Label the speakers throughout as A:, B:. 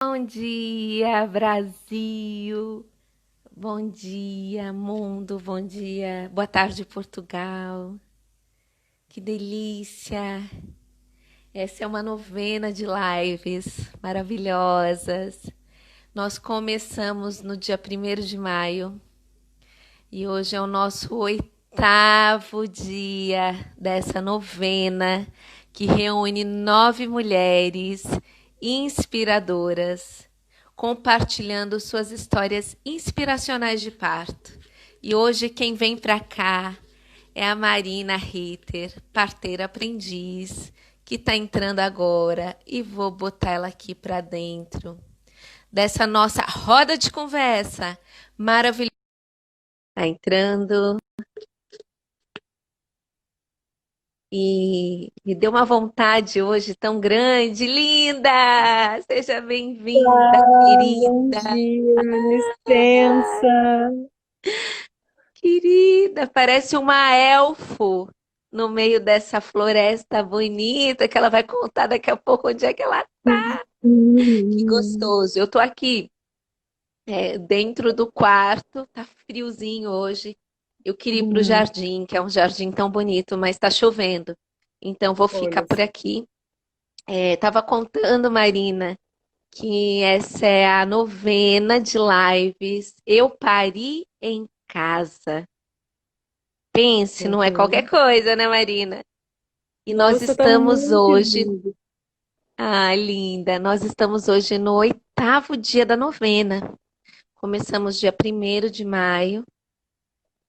A: Bom dia, Brasil. Bom dia, mundo. Bom dia. Boa tarde, Portugal. Que delícia. Essa é uma novena de lives maravilhosas. Nós começamos no dia 1º de maio e hoje é o nosso oitavo dia dessa novena que reúne 9 mulheres inspiradoras compartilhando suas histórias inspiracionais de parto. E hoje quem vem para cá é a Marina Ritter, parteira aprendiz, que está entrando agora e vou botar ela aqui para dentro dessa nossa roda de conversa maravilhosa. Está entrando e me deu uma vontade hoje tão grande, linda! Seja bem-vinda,
B: Bom
A: querida!
B: dia, licença.
A: Querida, parece uma elfo no meio dessa floresta bonita que ela vai contar daqui a pouco onde é que ela tá. Que gostoso. Eu tô aqui dentro do quarto, tá friozinho hoje. Eu queria ir pro jardim, que é um jardim tão bonito, mas tá chovendo. Então vou ficar
B: Olha,
A: por aqui. Tava contando, Marina, que essa é a novena de lives. Eu pari em casa. Pense, não é qualquer
B: uhum.
A: coisa, né, Marina? E nós
B: Nossa, tá
A: estamos
B: muito
A: hoje,
B: lindo.
A: linda, nós estamos hoje no oitavo dia da novena. Começamos dia 1º de maio,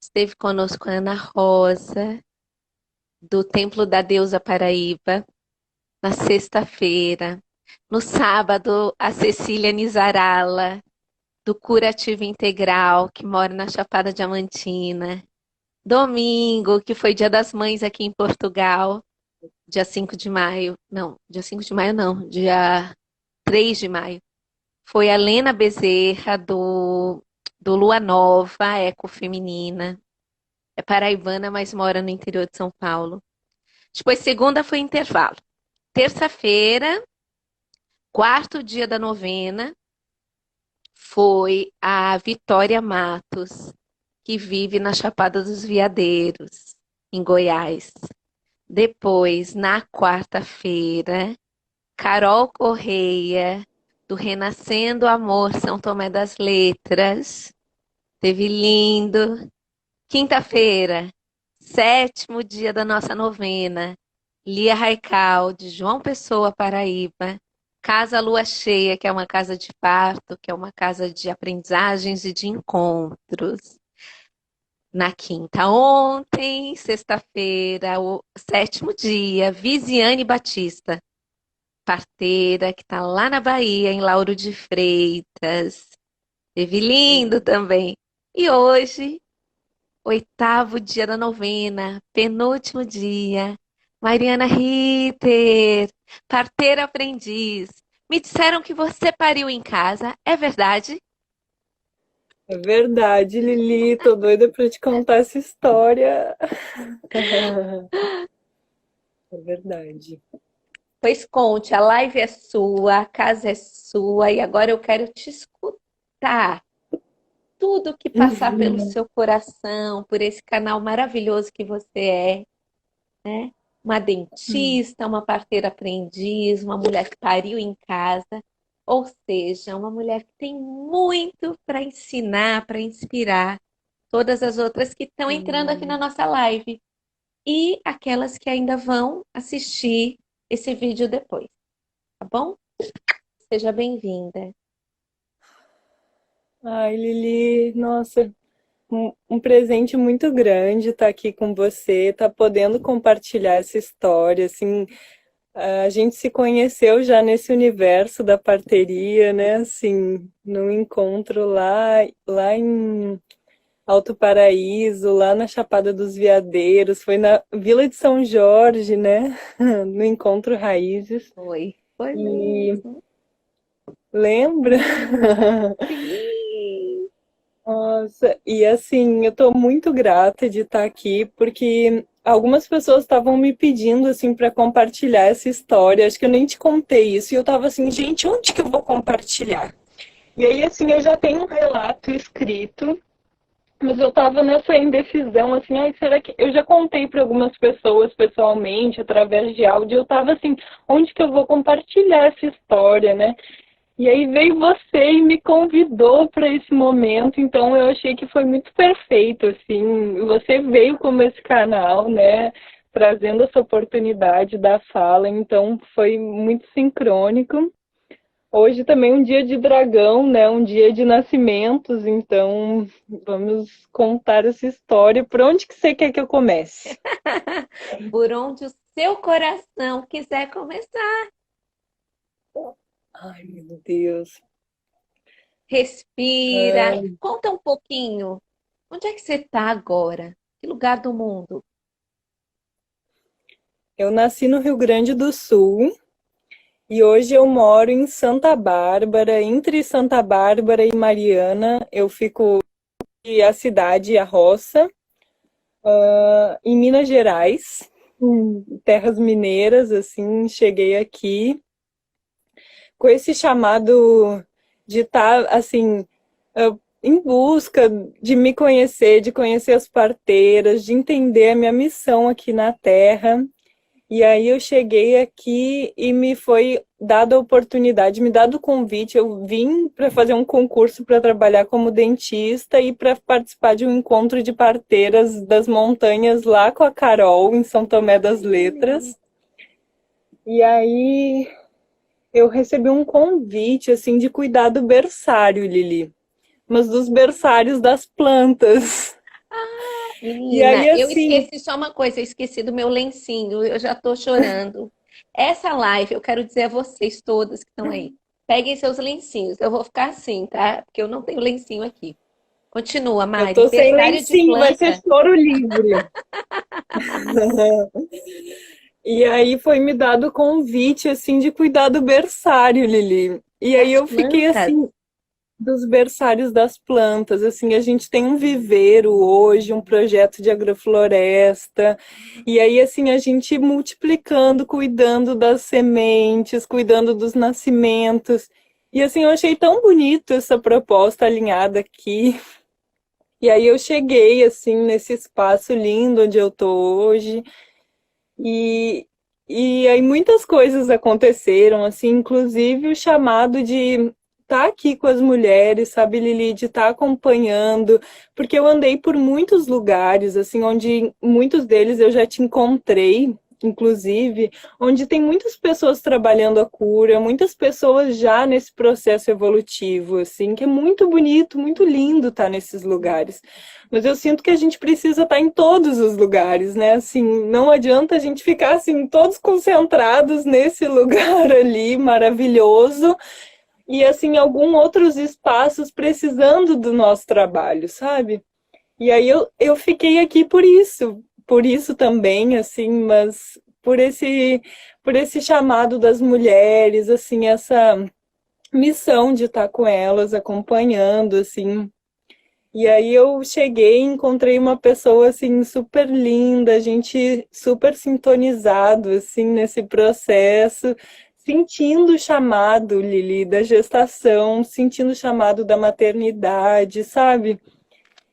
A: esteve conosco a Ana Rosa, do Templo da Deusa Paraíba, na sexta-feira. No sábado, a Cecília Nizarala, do Curativo Integral, que mora na Chapada Diamantina. Domingo, que foi Dia das Mães aqui em Portugal, dia 5 de maio. Não, dia 5 de maio não, dia 3 de maio. Foi a Lena Bezerra, do Lua Nova, Ecofeminina. É paraibana, mas mora no interior de São Paulo. Depois, segunda foi intervalo. Terça-feira, quarto dia da novena, foi a Vitória Matos, que vive na Chapada dos Veadeiros, em Goiás. Depois, na quarta-feira, Carol Correia, do Renascendo Amor São Tomé das Letras. Teve lindo. Quinta-feira, sétimo dia da nossa novena. Lia Raical, de João Pessoa, Paraíba. Casa Lua Cheia, que é uma casa de parto, que é uma casa de aprendizagens e de encontros. Na quinta, ontem, sexta-feira, o sétimo dia, Visiane Batista, parteira, que está lá na Bahia, em Lauro de Freitas. Teve lindo também. E hoje, oitavo dia da novena, penúltimo dia. Mariana Ritter, parteira aprendiz. Me disseram que você pariu em casa, é verdade?
B: É verdade, Lili. Tô doida pra te contar essa história. É verdade.
A: Pois conte, a live é sua, a casa é sua e agora eu quero te escutar. Tudo que passar pelo
B: Uhum.
A: seu coração, por esse canal maravilhoso que você é, né? Uma dentista, uma parteira aprendiz, uma mulher que pariu em casa, ou seja, uma mulher que tem muito para ensinar, para inspirar todas as outras que estão entrando aqui na nossa live e aquelas que ainda vão assistir esse vídeo depois, tá bom? Seja bem-vinda.
B: Ai, Lili, nossa, um presente muito grande estar aqui com você, tá podendo compartilhar essa história, assim, a gente se conheceu já nesse universo da parteria, né? Assim, num encontro lá em Alto Paraíso, lá na Chapada dos Veadeiros, foi na Vila de São Jorge, né? No Encontro Raízes.
A: Foi
B: E
A: mesmo.
B: lembra?
A: Sim.
B: Nossa, e assim, eu tô muito grata de estar aqui, porque algumas pessoas estavam me pedindo assim para compartilhar essa história. Acho que eu nem te contei isso. E eu tava assim, gente, onde que eu vou compartilhar? E aí, assim, eu já tenho um relato escrito, mas eu tava nessa indecisão, assim, ai, será que... Eu já contei para algumas pessoas pessoalmente, através de áudio, eu tava assim, onde que eu vou compartilhar essa história, né? E aí veio você e me convidou para esse momento, então eu achei que foi muito perfeito, assim. Você veio como esse canal, né, trazendo essa oportunidade da fala, então foi muito sincrônico. Hoje também é um dia de dragão, né, um dia de nascimentos, então vamos contar essa história. Por onde que você quer que eu comece?
A: Por onde o seu coração quiser começar.
B: Ai, meu Deus.
A: Respira,
B: Ah,
A: conta um pouquinho. Onde é que você está agora? Que lugar do mundo?
B: eu nasci no Rio Grande do Sul. E hoje eu moro em Santa Bárbara, entre Santa Bárbara e Mariana. Eu fico entre a cidade e a roça, em Minas Gerais, terras mineiras, assim, cheguei aqui com esse chamado de estar, assim, em busca de me conhecer, de conhecer as parteiras, de entender a minha missão aqui na Terra. E aí eu cheguei aqui e me foi dada a oportunidade, me dado o convite. Eu vim para fazer um concurso para trabalhar como dentista e para participar de um encontro de parteiras das montanhas lá com a Carol, em São Tomé das Letras. E aí eu recebi um convite assim de cuidar do berçário, Lili, mas dos berçários das plantas. E
A: Menina,
B: aí
A: eu
B: assim,
A: esqueci só uma coisa, eu esqueci do meu lencinho, eu já tô chorando. Essa live, eu quero dizer a vocês todas que estão aí, peguem seus lencinhos, eu vou ficar assim, tá? Porque eu não tenho lencinho aqui. Continua,
B: eu
A: Mari.
B: tô sem
A: Berçário de
B: lencinho, vai ser
A: planta.
B: choro livre. E aí foi me dado o convite, assim, de cuidar do berçário, Lili. E aí
A: Das
B: eu fiquei,
A: plantas.
B: assim, dos berçários das plantas, assim, a gente tem um viveiro hoje, um projeto de agrofloresta, e aí, assim, a gente multiplicando, cuidando das sementes, cuidando dos nascimentos. E, assim, eu achei tão bonito essa proposta alinhada aqui. E aí eu cheguei, assim, nesse espaço lindo onde eu tô hoje, e, e aí muitas coisas aconteceram, assim, inclusive o chamado de estar aqui com as mulheres, sabe, Lili, de estar acompanhando, porque eu andei por muitos lugares, assim, onde muitos deles eu já te encontrei, inclusive, onde tem muitas pessoas trabalhando a cura, muitas pessoas já nesse processo evolutivo, assim, que é muito bonito, muito lindo estar nesses lugares. Mas eu sinto que a gente precisa estar em todos os lugares, né? Assim, não adianta a gente ficar assim todos concentrados nesse lugar ali maravilhoso e assim algum outros espaços precisando do nosso trabalho, sabe? E aí eu fiquei aqui por isso também, assim, mas por esse chamado das mulheres, assim, essa missão de estar com elas, acompanhando, assim, e aí eu cheguei e encontrei uma pessoa assim super linda, a gente super sintonizado assim nesse processo, sentindo o chamado, Lili, da gestação, sentindo o chamado da maternidade, sabe?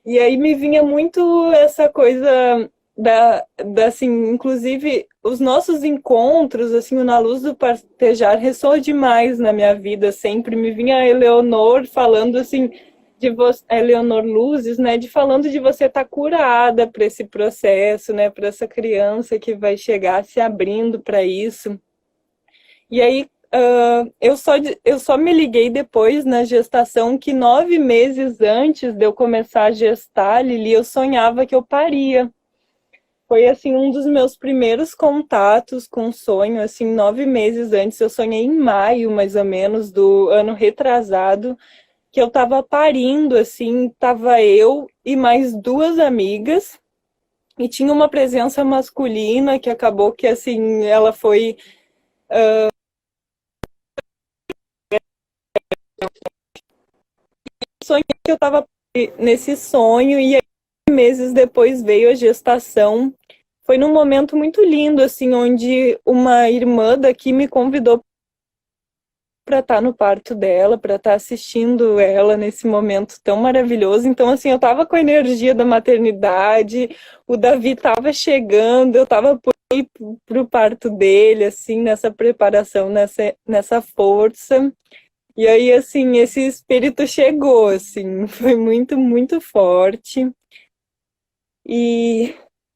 B: E aí me vinha muito essa coisa da assim, inclusive os nossos encontros, assim, o Na Luz do Partejar ressoa demais na minha vida, sempre me vinha a Eleonor falando assim, de você, a Eleonor Luzes, né, de falando de você estar curada para esse processo, né, para essa criança que vai chegar se abrindo para isso. E aí eu só me liguei depois na gestação que 9 meses antes de eu começar a gestar, Lili, eu sonhava que eu paria. Foi assim um dos meus primeiros contatos com sonho, assim, 9 meses antes. Eu sonhei em maio, mais ou menos, do ano retrasado, que eu tava parindo, assim, tava eu e mais duas amigas, e tinha uma presença masculina que acabou que, assim, ela foi. Sonhei que eu tava nesse sonho, e aí, meses depois veio a gestação. foi num momento muito lindo, assim, onde uma irmã daqui me convidou para estar no parto dela, para estar assistindo ela nesse momento tão maravilhoso. Então, assim, eu tava com a energia da maternidade, o Davi tava chegando, eu tava por ir pro parto dele, assim, nessa preparação, nessa força. E aí, assim, esse espírito chegou, assim, foi muito, muito forte. E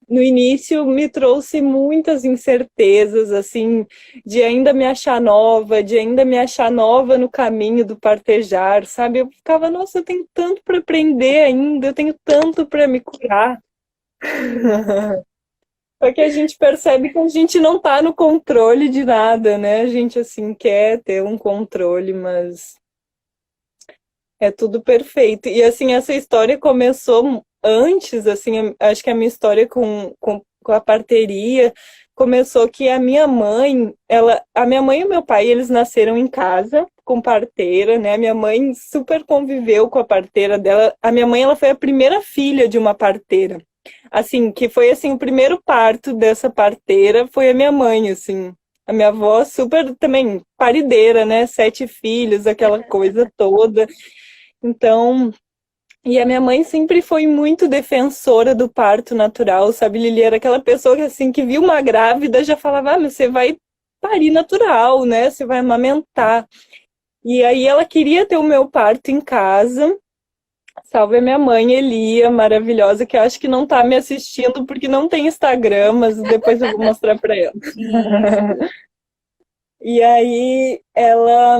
B: no início me trouxe muitas incertezas, assim, de ainda me achar nova, de ainda me achar nova no caminho do partejar, sabe? Eu ficava, nossa, eu tenho tanto para aprender ainda, eu tenho tanto para me curar. Só que a gente percebe que a gente não está no controle de nada, né? A gente, assim, quer ter um controle, mas é tudo perfeito. E assim, essa história começou antes, assim, acho que a minha história com a parteria começou que a minha mãe, a minha mãe e o meu pai, eles nasceram em casa com parteira, né? A minha mãe super conviveu com a parteira dela. A minha mãe, ela foi a primeira filha de uma parteira. Assim, que foi assim, o primeiro parto dessa parteira foi a minha mãe, assim. A minha avó super também parideira, né? 7 filhos, aquela coisa toda. Então, e a minha mãe sempre foi muito defensora do parto natural, sabe, Lili? Era aquela pessoa que, assim, que viu uma grávida já falava, ah, mas você vai parir natural, né? Você vai amamentar. E aí ela queria ter o meu parto em casa. Salve a minha mãe, Elia, maravilhosa, que eu acho que não tá me assistindo porque não tem Instagram, mas depois eu vou mostrar para ela.
A: Isso.
B: E aí ela,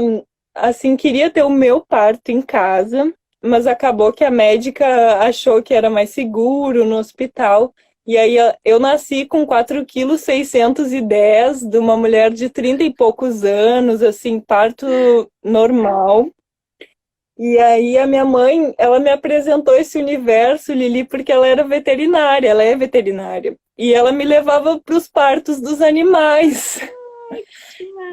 B: assim, queria ter o meu parto em casa, mas acabou que a médica achou que era mais seguro no hospital. E aí eu nasci com 4,610 kg de uma mulher de 30 e poucos anos, assim, parto normal. E aí a minha mãe, ela me apresentou esse universo, Lili, porque ela era veterinária, ela é veterinária. E ela me levava para os partos dos animais.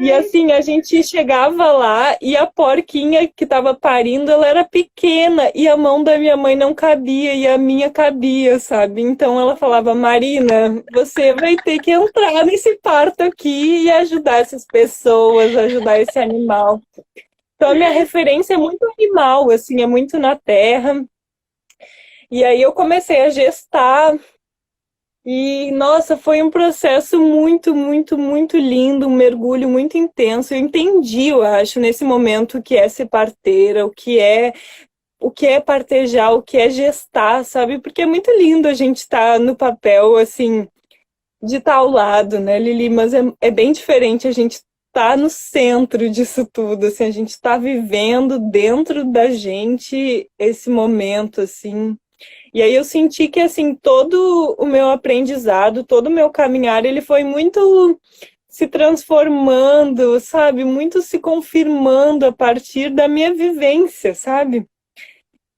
B: E
A: Demais.
B: assim, a gente chegava lá e a porquinha que estava parindo, ela era pequena e a mão da minha mãe não cabia e a minha cabia, sabe? Então ela falava, Marina, você vai ter que entrar nesse parto aqui e ajudar essas pessoas, ajudar esse animal. Então a minha referência é muito animal, assim, é muito na terra. E aí eu comecei a gestar e, nossa, foi um processo muito, muito, muito lindo, um mergulho muito intenso. Eu entendi, eu acho, nesse momento o que é ser parteira, o que é partejar, o que é gestar, sabe? Porque é muito lindo a gente estar no papel, assim, de estar ao lado, né, Lili? Mas é bem diferente a gente estar no centro disso tudo, assim, a gente está vivendo dentro da gente esse momento, assim. E aí eu senti que, assim, todo o meu aprendizado, todo o meu caminhar, ele foi muito se transformando, sabe? Muito se confirmando a partir da minha vivência, sabe?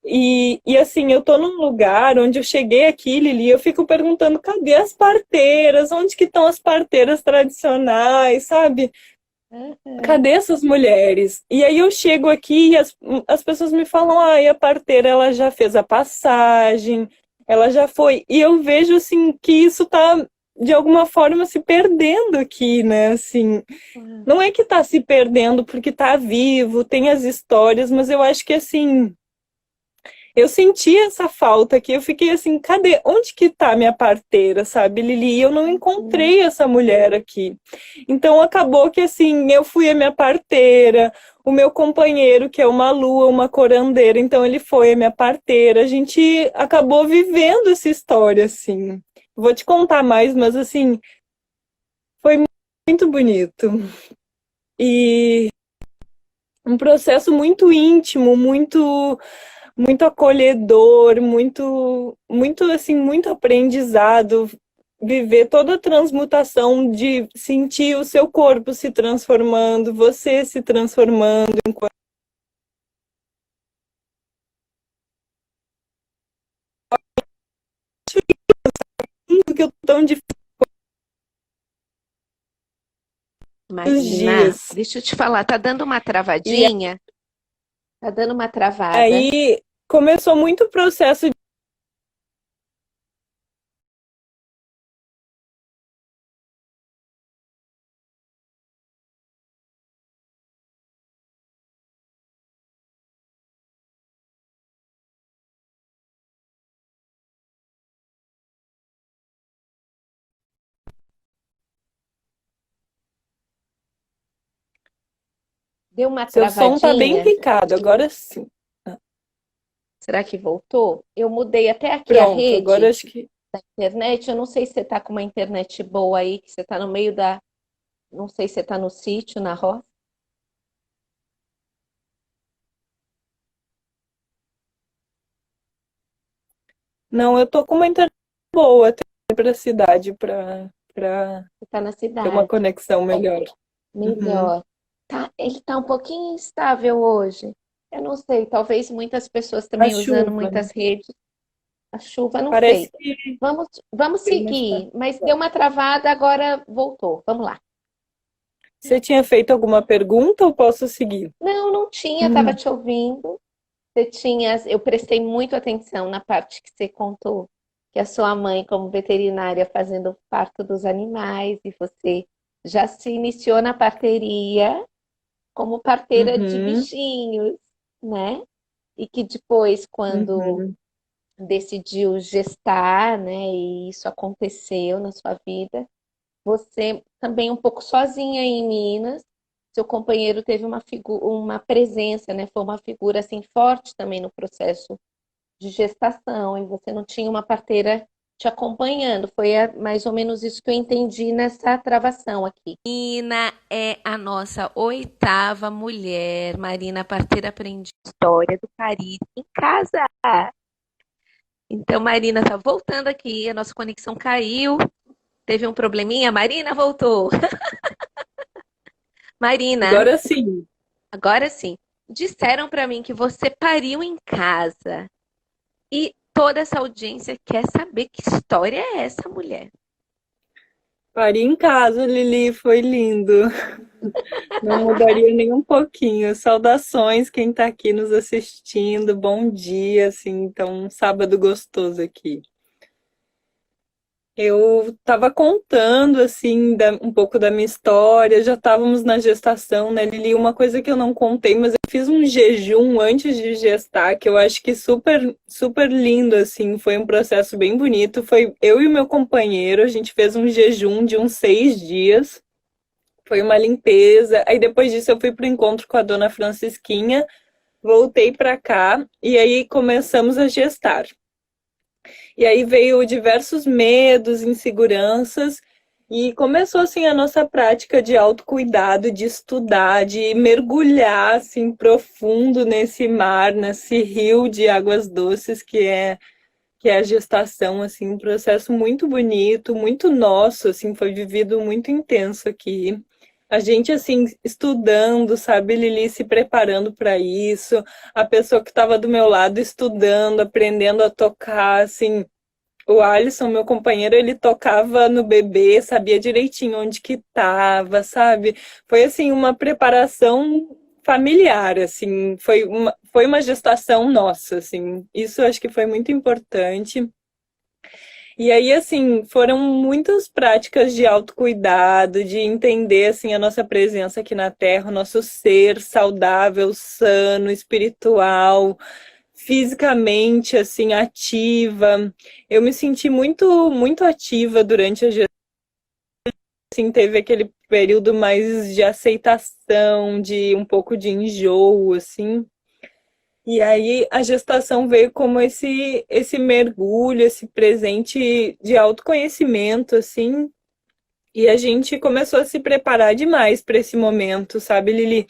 B: E assim, eu tô num lugar onde eu cheguei aqui, Lili, eu fico perguntando, cadê as parteiras? Onde que estão as parteiras tradicionais, sabe?
A: Aham.
B: Cadê essas mulheres? E aí eu chego aqui e as pessoas me falam, ah, e a parteira, ela já fez a passagem, ela já foi. E eu vejo, assim, que isso tá, de alguma forma, se perdendo aqui, né? Assim, não é que tá se perdendo porque tá vivo, tem as histórias, mas eu acho que, assim, eu senti essa falta aqui, eu fiquei assim, cadê? Onde que tá minha parteira, sabe, Lili? E eu não
A: Uhum.
B: encontrei essa mulher aqui. Então acabou que assim, eu fui a minha parteira, o meu companheiro, que é uma lua, uma curandeira, então ele foi a minha parteira. A gente acabou vivendo essa história, assim. Vou te contar mais, mas assim, foi muito bonito. E um processo muito íntimo, muito acolhedor, muito assim, muito aprendizado, viver toda a transmutação de sentir o seu corpo se transformando, você se transformando enquanto que eu tão difícil os
A: Imagina,
B: dias.
A: deixa eu te falar, tá dando uma
B: E
A: travadinha? Tá dando uma travada.
B: aí começou muito o processo
A: Deu uma
B: Seu som tá bem
A: travadinha.
B: picado, agora sim.
A: Será que voltou? Eu mudei até aqui a
B: Pronto, agora
A: rede
B: acho que.
A: da internet. Eu não sei se você tá com uma internet boa aí, que você tá no meio da. Não sei se você tá no sítio, na roça.
B: Não, eu tô com uma internet boa até pra cidade pra
A: Você tá na
B: ter uma
A: cidade.
B: conexão melhor. Uhum.
A: Melhor. Tá, ele tá um pouquinho instável hoje. Eu não sei, talvez muitas pessoas
B: A
A: também usando
B: chuva, né?
A: muitas redes. A chuva, não
B: Parece
A: sei.
B: que
A: Vamos
B: deu uma
A: seguir, mas deu uma travada, agora voltou. Vamos lá.
B: Você tinha feito alguma pergunta ou posso seguir?
A: Não, não tinha, estava
B: Uhum.
A: te ouvindo. Eu prestei muito atenção na parte que você contou que a sua mãe, como veterinária, fazendo parto dos animais, e você já se iniciou na parteria como parteira de
B: Uhum.
A: bichinhos, né? E que depois, quando
B: Uhum.
A: decidiu gestar, né, e isso aconteceu na sua vida, você também um pouco sozinha em Minas. Seu companheiro teve uma presença, né? Foi uma figura assim forte também no processo de gestação e você não tinha uma parteira te acompanhando. Foi mais ou menos isso que eu entendi nessa travação aqui. Marina é a nossa oitava mulher. Marina, parteira aprendeu história do Caribe em casa. Então, Marina tá voltando aqui, a nossa conexão caiu. Teve um probleminha, Marina voltou. Marina,
B: Agora sim.
A: agora sim. Disseram para mim que você pariu em casa e toda essa audiência quer saber que história é essa, mulher.
B: Parei em casa, Lili, foi lindo. Não mudaria nem um pouquinho. Saudações, quem está aqui nos assistindo. Bom dia, assim, então um sábado gostoso aqui. Eu estava contando assim um pouco da minha história. Já estávamos na gestação, né, Lili? Uma coisa que eu não contei, mas eu fiz um jejum antes de gestar, que eu acho que super super lindo assim. Foi um processo bem bonito. Foi eu e o meu companheiro. A gente fez um jejum de uns 6 dias. Foi uma limpeza. Aí depois disso eu fui pro encontro com a dona Francisquinha, voltei para cá e aí começamos a gestar. E aí veio diversos medos, inseguranças e começou assim a nossa prática de autocuidado, de estudar, de mergulhar assim profundo nesse mar, nesse rio de águas doces que é a gestação, assim, um processo muito bonito, muito nosso, assim, foi vivido muito intenso aqui. A gente, assim, estudando, sabe, Lili, se preparando para isso, a pessoa que estava do meu lado estudando, aprendendo a tocar, assim, o Alisson, meu companheiro, ele tocava no bebê, sabia direitinho onde que estava, sabe? Foi assim uma preparação familiar, assim, foi uma gestação nossa, assim. Isso eu acho que foi muito importante. E aí, assim, foram muitas práticas de autocuidado, de entender, assim, a nossa presença aqui na Terra, o nosso ser saudável, sano, espiritual, fisicamente, assim, ativa. Eu me senti muito, muito ativa durante a gestação, assim, teve aquele período mais de aceitação, de um pouco de enjoo, assim. E aí a gestação veio como esse mergulho, esse presente de autoconhecimento, assim, e a gente começou a se preparar demais para esse momento, sabe, Lili?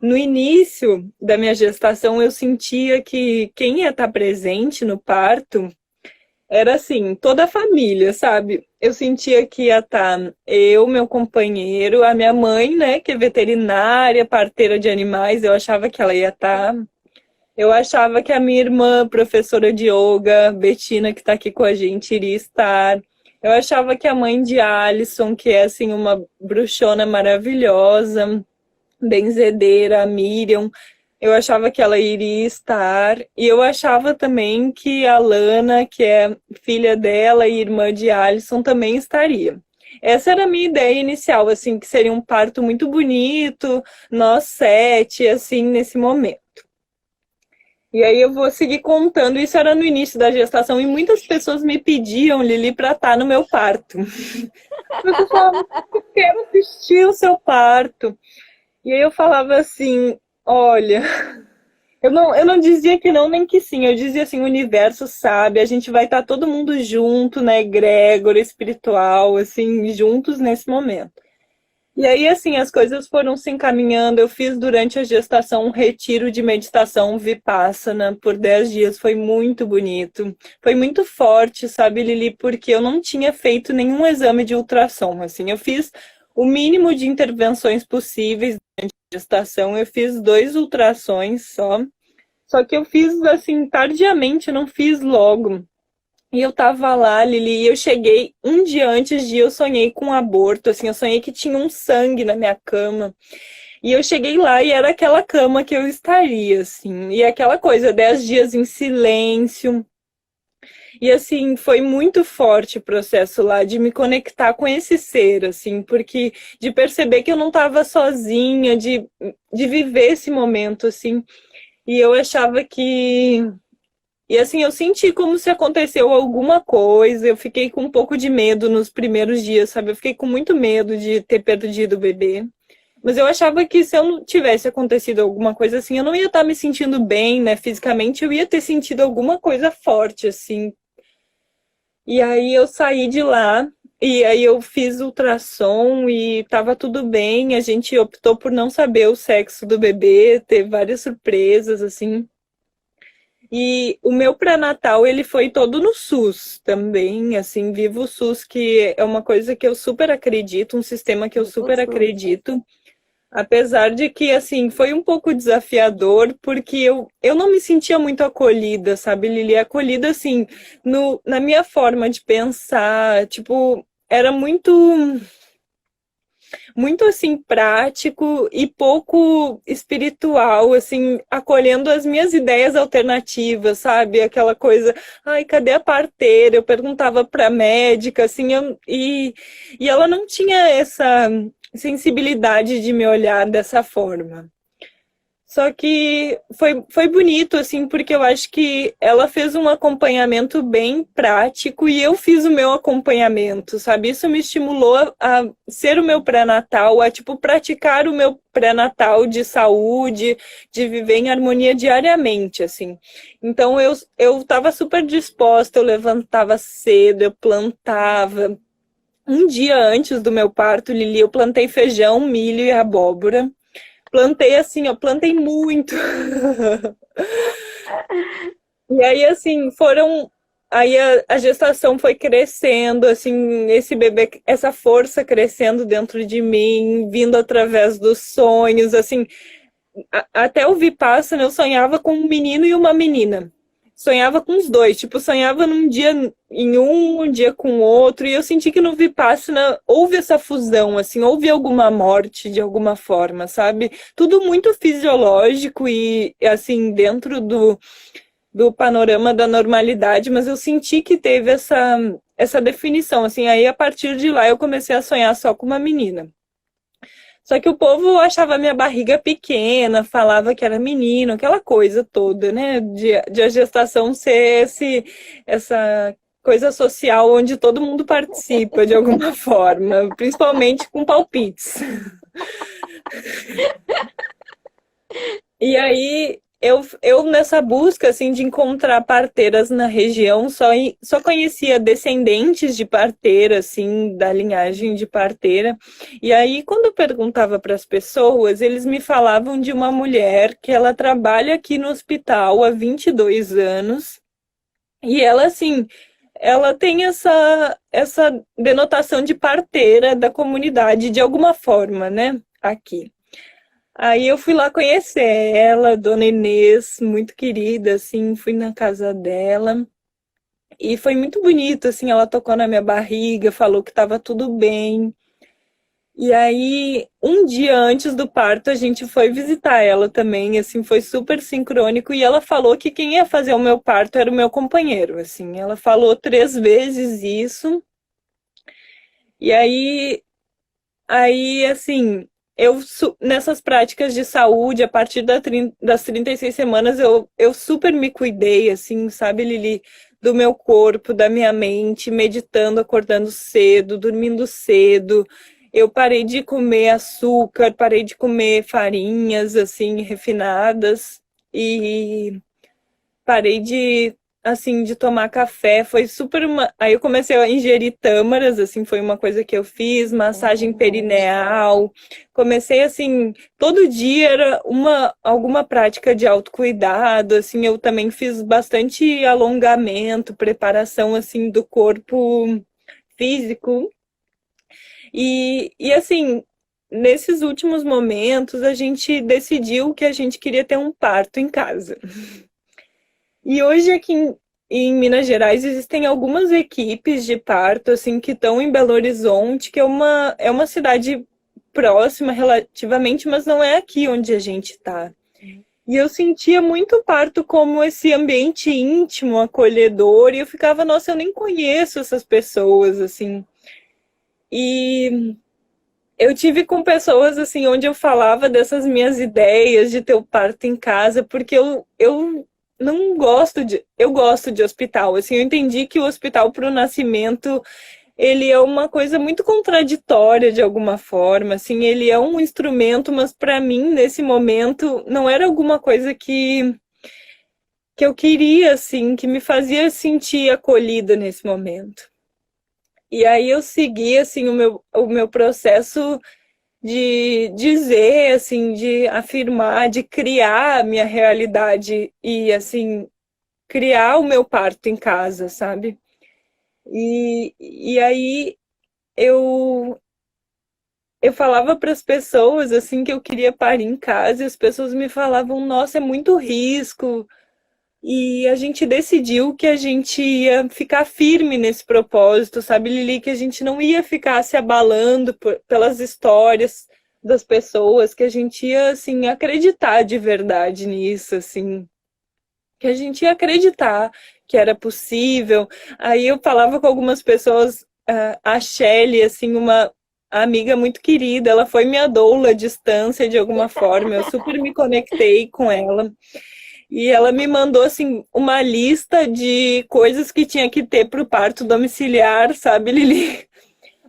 B: No início da minha gestação, eu sentia que quem ia estar presente no parto era assim, toda a família, sabe? Eu sentia que ia estar eu, meu companheiro, a minha mãe, né, que é veterinária, parteira de animais, eu achava que ela ia estar. Eu achava que a minha irmã, professora de yoga, Betina, que está aqui com a gente, iria estar. Eu achava que a mãe de Alisson, que é assim uma bruxona maravilhosa, benzedeira, a Miriam, eu achava que ela iria estar. E eu achava também que a Lana, que é filha dela e irmã de Alisson, também estaria. Essa era a minha ideia inicial, assim, que seria um parto muito bonito, nós sete, assim, nesse momento. E aí eu vou seguir contando. Isso era no início da gestação e muitas pessoas me pediam, Lili, para estar no meu parto. Eu falava, eu quero assistir o seu parto. E aí eu falava assim, olha, eu não dizia que não nem que sim, eu dizia assim, o universo sabe, a gente vai estar todo mundo junto, né, egrégora, espiritual, assim, juntos nesse momento. E aí, assim, as coisas foram se encaminhando. Eu fiz durante a gestação um retiro de meditação Vipassana por 10 dias. Foi muito bonito. Foi muito forte, sabe, Lili? Porque eu não tinha feito nenhum exame de ultrassom. Assim, eu fiz o mínimo de intervenções possíveis durante a gestação. Eu fiz 2 ultrassons só. Só que eu fiz, assim, tardiamente, eu não fiz logo. E eu tava lá, Lili, e eu cheguei um dia antes de eu sonhei com um aborto, assim, eu sonhei que tinha um sangue na minha cama. E eu cheguei lá e era aquela cama que eu estaria, assim. E aquela coisa, 10 dias em silêncio. E assim, foi muito forte o processo lá de me conectar com esse ser, assim, porque de perceber que eu não estava sozinha, de viver esse momento, assim. E eu achava que e assim, eu senti como se aconteceu alguma coisa. Eu fiquei com um pouco de medo nos primeiros dias, sabe? Eu fiquei com muito medo de ter perdido o bebê. Mas eu achava que se eu não tivesse acontecido alguma coisa assim, eu não ia estar me sentindo bem, né? Fisicamente, eu ia ter sentido alguma coisa forte, assim. E aí eu saí de lá, e aí eu fiz ultrassom e tava tudo bem. A gente optou por não saber o sexo do bebê, teve várias surpresas, assim. E o meu pré-natal, ele foi todo no SUS também, assim, Viva o SUS, que é uma coisa que eu super acredito, um sistema que eu super
A: Jesus.
B: acredito, apesar de que, assim, foi um pouco desafiador, porque eu não me sentia muito acolhida, sabe, Lili? Acolhida, assim, no, na minha forma de pensar, tipo, era muito assim prático e pouco espiritual, assim, acolhendo as minhas ideias alternativas, sabe? Aquela coisa, ai, cadê a parteira? Eu perguntava para a médica, assim, e ela não tinha essa sensibilidade de me olhar dessa forma. Só que foi bonito, assim, porque eu acho que ela fez um acompanhamento bem prático e eu fiz o meu acompanhamento, sabe? Isso me estimulou a ser o meu pré-natal, a, tipo, praticar o meu pré-natal de saúde, de viver em harmonia diariamente, assim. Então, eu estava super disposta, eu levantava cedo, eu plantava. Um dia antes do meu parto, Lili, eu plantei feijão, milho e abóbora. Plantei assim, ó, plantei muito. E aí, assim, foram. Aí a gestação foi crescendo, assim, esse bebê, essa força crescendo dentro de mim, vindo através dos sonhos, assim, até o Vipassana eu sonhava com um menino e uma menina. Sonhava com os dois, tipo, sonhava num dia em um dia com o outro, e eu senti que no Vipassana houve essa fusão, assim, houve alguma morte de alguma forma, sabe? Tudo muito fisiológico e, assim, dentro do panorama da normalidade, mas eu senti que teve essa definição, assim, aí a partir de lá eu comecei a sonhar só com uma menina. Só que o povo achava minha barriga pequena, falava que era menino, aquela coisa toda, né? De a gestação ser essa coisa social onde todo mundo participa de alguma forma, principalmente com palpites. E aí eu nessa busca assim de encontrar parteiras na região só conhecia descendentes de parteira assim da linhagem de parteira. E aí quando eu perguntava para as pessoas, eles me falavam de uma mulher que ela trabalha aqui no hospital há 22 anos e ela assim, ela tem essa denotação de parteira da comunidade de alguma forma, né? Aqui. Aí eu fui lá conhecer ela, Dona Inês, muito querida, assim, fui na casa dela e foi muito bonito, assim, ela tocou na minha barriga, falou que estava tudo bem. E aí, um dia antes do parto, a gente foi visitar ela também, assim, foi super sincrônico e ela falou que quem ia fazer o meu parto era o meu companheiro, assim, ela falou 3 vezes isso. E aí, assim, nessas práticas de saúde, a partir das 36 semanas, eu super me cuidei, assim, sabe, Lili? Do meu corpo, da minha mente, meditando, acordando cedo, dormindo cedo. Eu parei de comer açúcar, parei de comer farinhas, assim, refinadas. E parei de, assim, de tomar café. Foi super uma... Aí eu comecei a ingerir tâmaras, assim, foi uma coisa que eu fiz, massagem perineal. Comecei, assim, todo dia era alguma prática de autocuidado, assim, eu também fiz bastante alongamento, preparação, assim, do corpo físico. E assim, nesses últimos momentos, a gente decidiu que a gente queria ter um parto em casa. E hoje aqui em Minas Gerais existem algumas equipes de parto assim que estão em Belo Horizonte, que é uma cidade próxima relativamente, mas não é aqui onde a gente está. E eu sentia muito o parto como esse ambiente íntimo, acolhedor, e eu ficava, nossa, eu nem conheço essas pessoas assim. E eu tive com pessoas assim onde eu falava dessas minhas ideias de ter o parto em casa, porque eu não gosto de, eu gosto de hospital. Assim, eu entendi que o hospital para o nascimento ele é uma coisa muito contraditória de alguma forma. Assim, ele é um instrumento, mas para mim nesse momento não era alguma coisa que eu queria assim, que me fazia sentir acolhida nesse momento. E aí eu segui assim o meu processo de dizer, assim, de afirmar, de criar a minha realidade e, assim, criar o meu parto em casa, sabe? E aí eu, eu falava para as pessoas, assim, que eu queria parir em casa e as pessoas me falavam, nossa, é muito risco. E a gente decidiu que a gente ia ficar firme nesse propósito, sabe, Lili? Que a gente não ia ficar se abalando pelas histórias das pessoas, que a gente ia, assim, acreditar de verdade nisso, assim, que a gente ia acreditar que era possível. Aí eu falava com algumas pessoas, a Shelly, assim, uma amiga muito querida, ela foi minha doula à distância de alguma forma, eu super me conectei com ela. E ela me mandou assim uma lista de coisas que tinha que ter para o parto domiciliar, sabe, Lili?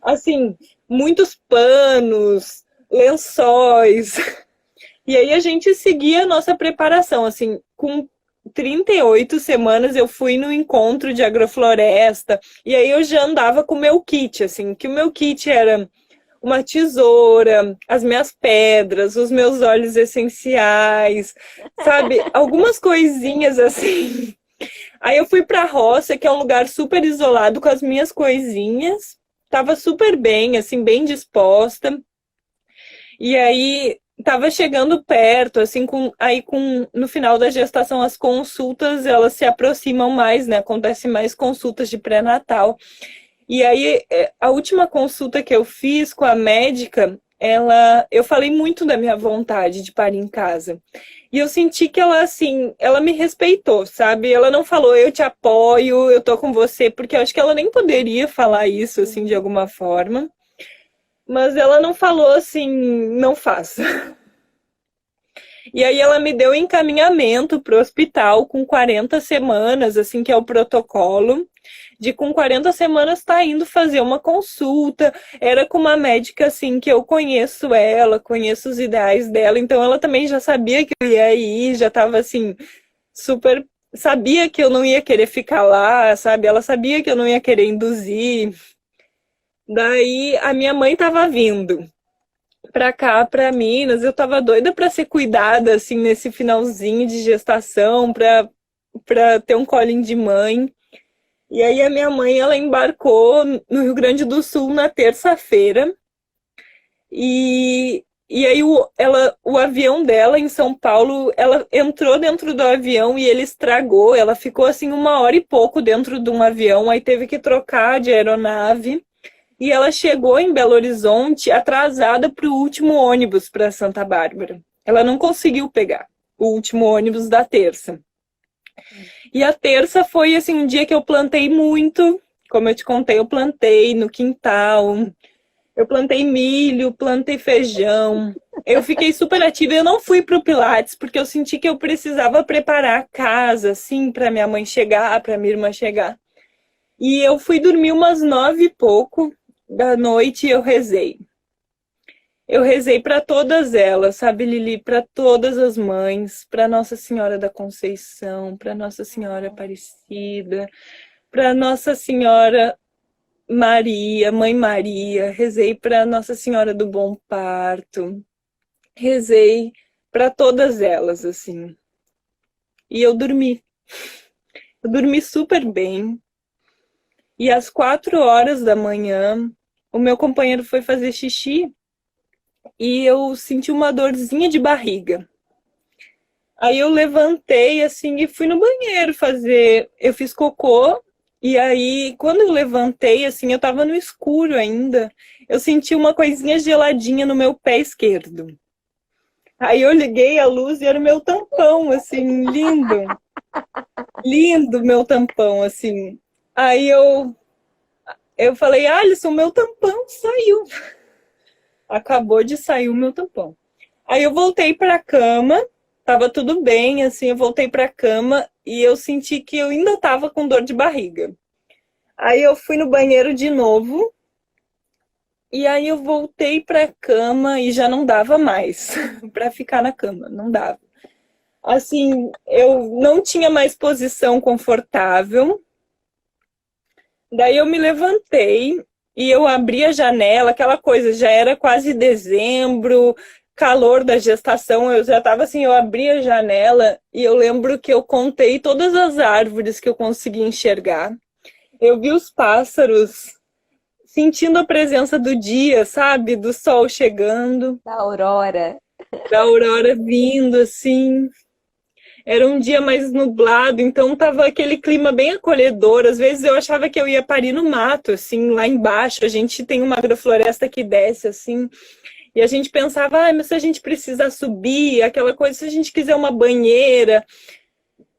B: Assim, muitos panos, lençóis. E aí a gente seguia a nossa preparação, assim, com 38 semanas eu fui no encontro de agrofloresta e aí eu já andava com o meu kit, assim, que o meu kit era uma tesoura, as minhas pedras, os meus óleos essenciais, sabe? Algumas coisinhas assim. Aí eu fui pra roça, que é um lugar super isolado com as minhas coisinhas. Tava super bem, assim, bem disposta. E aí tava chegando perto, assim, com no final da gestação as consultas, elas se aproximam mais, né? Acontece mais consultas de pré-natal. E aí, a última consulta que eu fiz com a médica, eu falei muito da minha vontade de parir em casa. E eu senti que ela, assim, ela me respeitou, sabe? Ela não falou, eu te apoio, eu tô com você, porque eu acho que ela nem poderia falar isso, assim, de alguma forma. Mas ela não falou assim, não faça. E aí ela me deu encaminhamento para o hospital com 40 semanas, assim que é o protocolo, de com 40 semanas tá indo fazer uma consulta. Era com uma médica assim que eu conheço ela, conheço os ideais dela, então ela também já sabia que eu ia ir, já estava assim super sabia que eu não ia querer ficar lá, sabe? Ela sabia que eu não ia querer induzir. Daí a minha mãe estava vindo pra cá, pra Minas. Eu tava doida pra ser cuidada, assim, nesse finalzinho de gestação, pra ter um colinho de mãe. E aí a minha mãe, ela embarcou no Rio Grande do Sul na terça-feira. E aí o avião dela em São Paulo, ela entrou dentro do avião e ele estragou. Ela ficou, assim, uma hora e pouco dentro de um avião, aí teve que trocar de aeronave. E ela chegou em Belo Horizonte atrasada para o último ônibus para Santa Bárbara. Ela não conseguiu pegar o último ônibus da terça. E a terça foi assim um dia que eu plantei muito, como eu te contei, eu plantei no quintal, eu plantei milho, plantei feijão. Eu fiquei super ativa. Eu não fui para o Pilates porque eu senti que eu precisava preparar a casa, assim, para minha mãe chegar, para minha irmã chegar. E eu fui dormir umas 9 e pouco da noite e eu rezei. Eu rezei para todas elas, sabe, Lili? Para todas as mães, para Nossa Senhora da Conceição, para Nossa Senhora Aparecida, para Nossa Senhora Maria, Mãe Maria. Rezei para Nossa Senhora do Bom Parto. Rezei para todas elas, assim. E eu dormi. Eu dormi super bem. E às 4 horas da manhã, o meu companheiro foi fazer xixi e eu senti uma dorzinha de barriga. Aí eu levantei assim e fui no banheiro fazer. Eu fiz cocô e aí quando eu levantei assim, eu tava no escuro ainda. Eu senti uma coisinha geladinha no meu pé esquerdo. Aí eu liguei a luz e era o meu tampão, assim, lindo. Lindo meu tampão, assim. Aí eu falei, Alisson, meu tampão saiu. Acabou de sair o meu tampão. Aí eu voltei pra cama, tava tudo bem, assim, eu voltei pra cama e eu senti que eu ainda tava com dor de barriga. Aí eu fui no banheiro de novo e aí eu voltei pra cama e já não dava mais pra ficar na cama, não dava. Assim, eu não tinha mais posição confortável. Daí eu me levantei e eu abri a janela, aquela coisa, já era quase dezembro, calor da gestação, eu já estava assim, eu abri a janela e eu lembro que eu contei todas as árvores que eu consegui enxergar. Eu vi os pássaros sentindo a presença do dia, sabe? Do sol chegando,
A: Da Aurora.
B: da aurora vindo, assim. Era um dia mais nublado, então tava aquele clima bem acolhedor. Às vezes eu achava que eu ia parir no mato, assim, lá embaixo. A gente tem uma agrofloresta que desce, assim, e a gente pensava, ah, mas se a gente precisar subir, aquela coisa, se a gente quiser uma banheira.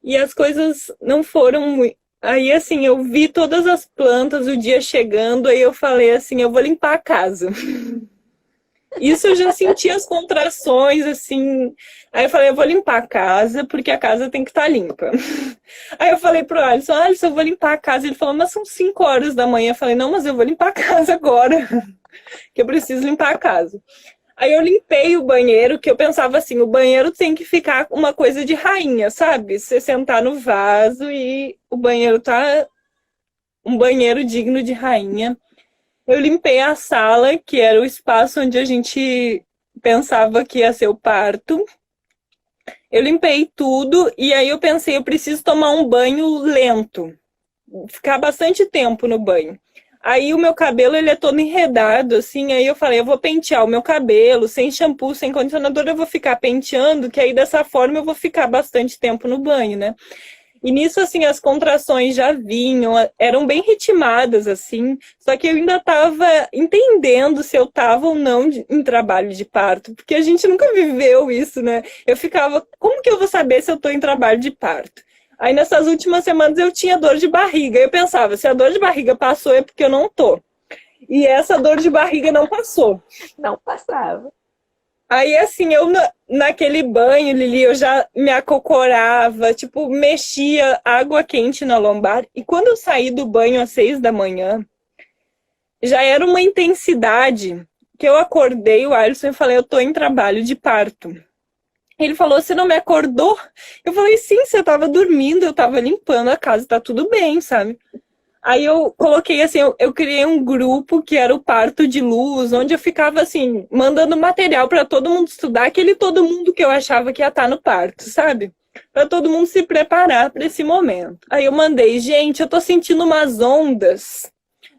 B: E as coisas não foram muito. Aí, assim, eu vi todas as plantas, o dia chegando, aí eu falei assim, eu vou limpar a casa. Isso eu já senti as contrações, assim. Aí eu falei, eu vou limpar a casa, porque a casa tem que estar limpa. Aí eu falei pro Alisson, Alisson, eu vou limpar a casa. Ele falou, mas são 5 horas da manhã. Eu falei, não, mas eu vou limpar a casa agora, que eu preciso limpar a casa. Aí eu limpei o banheiro, que eu pensava assim, o banheiro tem que ficar uma coisa de rainha, sabe? Você sentar no vaso e o banheiro tá um banheiro digno de rainha. Eu limpei a sala, que era o espaço onde a gente pensava que ia ser o parto. Eu limpei tudo e aí eu pensei, eu preciso tomar um banho lento, ficar bastante tempo no banho. Aí o meu cabelo, ele é todo enredado, assim, aí eu falei, eu vou pentear o meu cabelo, sem shampoo, sem condicionador, eu vou ficar penteando, que aí dessa forma eu vou ficar bastante tempo no banho, né? E nisso, assim, as contrações já vinham, eram bem ritmadas, assim, só que eu ainda estava entendendo se eu estava ou não em trabalho de parto, porque a gente nunca viveu isso, né? Eu ficava, como que eu vou saber se eu estou em trabalho de parto? Aí nessas últimas semanas eu tinha dor de barriga, eu pensava, se a dor de barriga passou é porque eu não tô. E essa dor de barriga não passou.
A: Não passava.
B: Aí, assim, eu naquele banho, Lili, eu já me acocorava, tipo, mexia água quente na lombar. E quando eu saí do banho às 6 da manhã, já era uma intensidade que eu acordei o Alisson e falei, eu tô em trabalho de parto. Ele falou, você não me acordou? Eu falei, sim, você tava dormindo, eu tava limpando a casa, tá tudo bem, sabe? Aí eu coloquei assim, eu criei um grupo que era o Parto de Luz, onde eu ficava assim, mandando material para todo mundo estudar, aquele todo mundo que eu achava que ia estar no parto, sabe? Para todo mundo se preparar para esse momento. Aí eu mandei, gente, eu tô sentindo umas ondas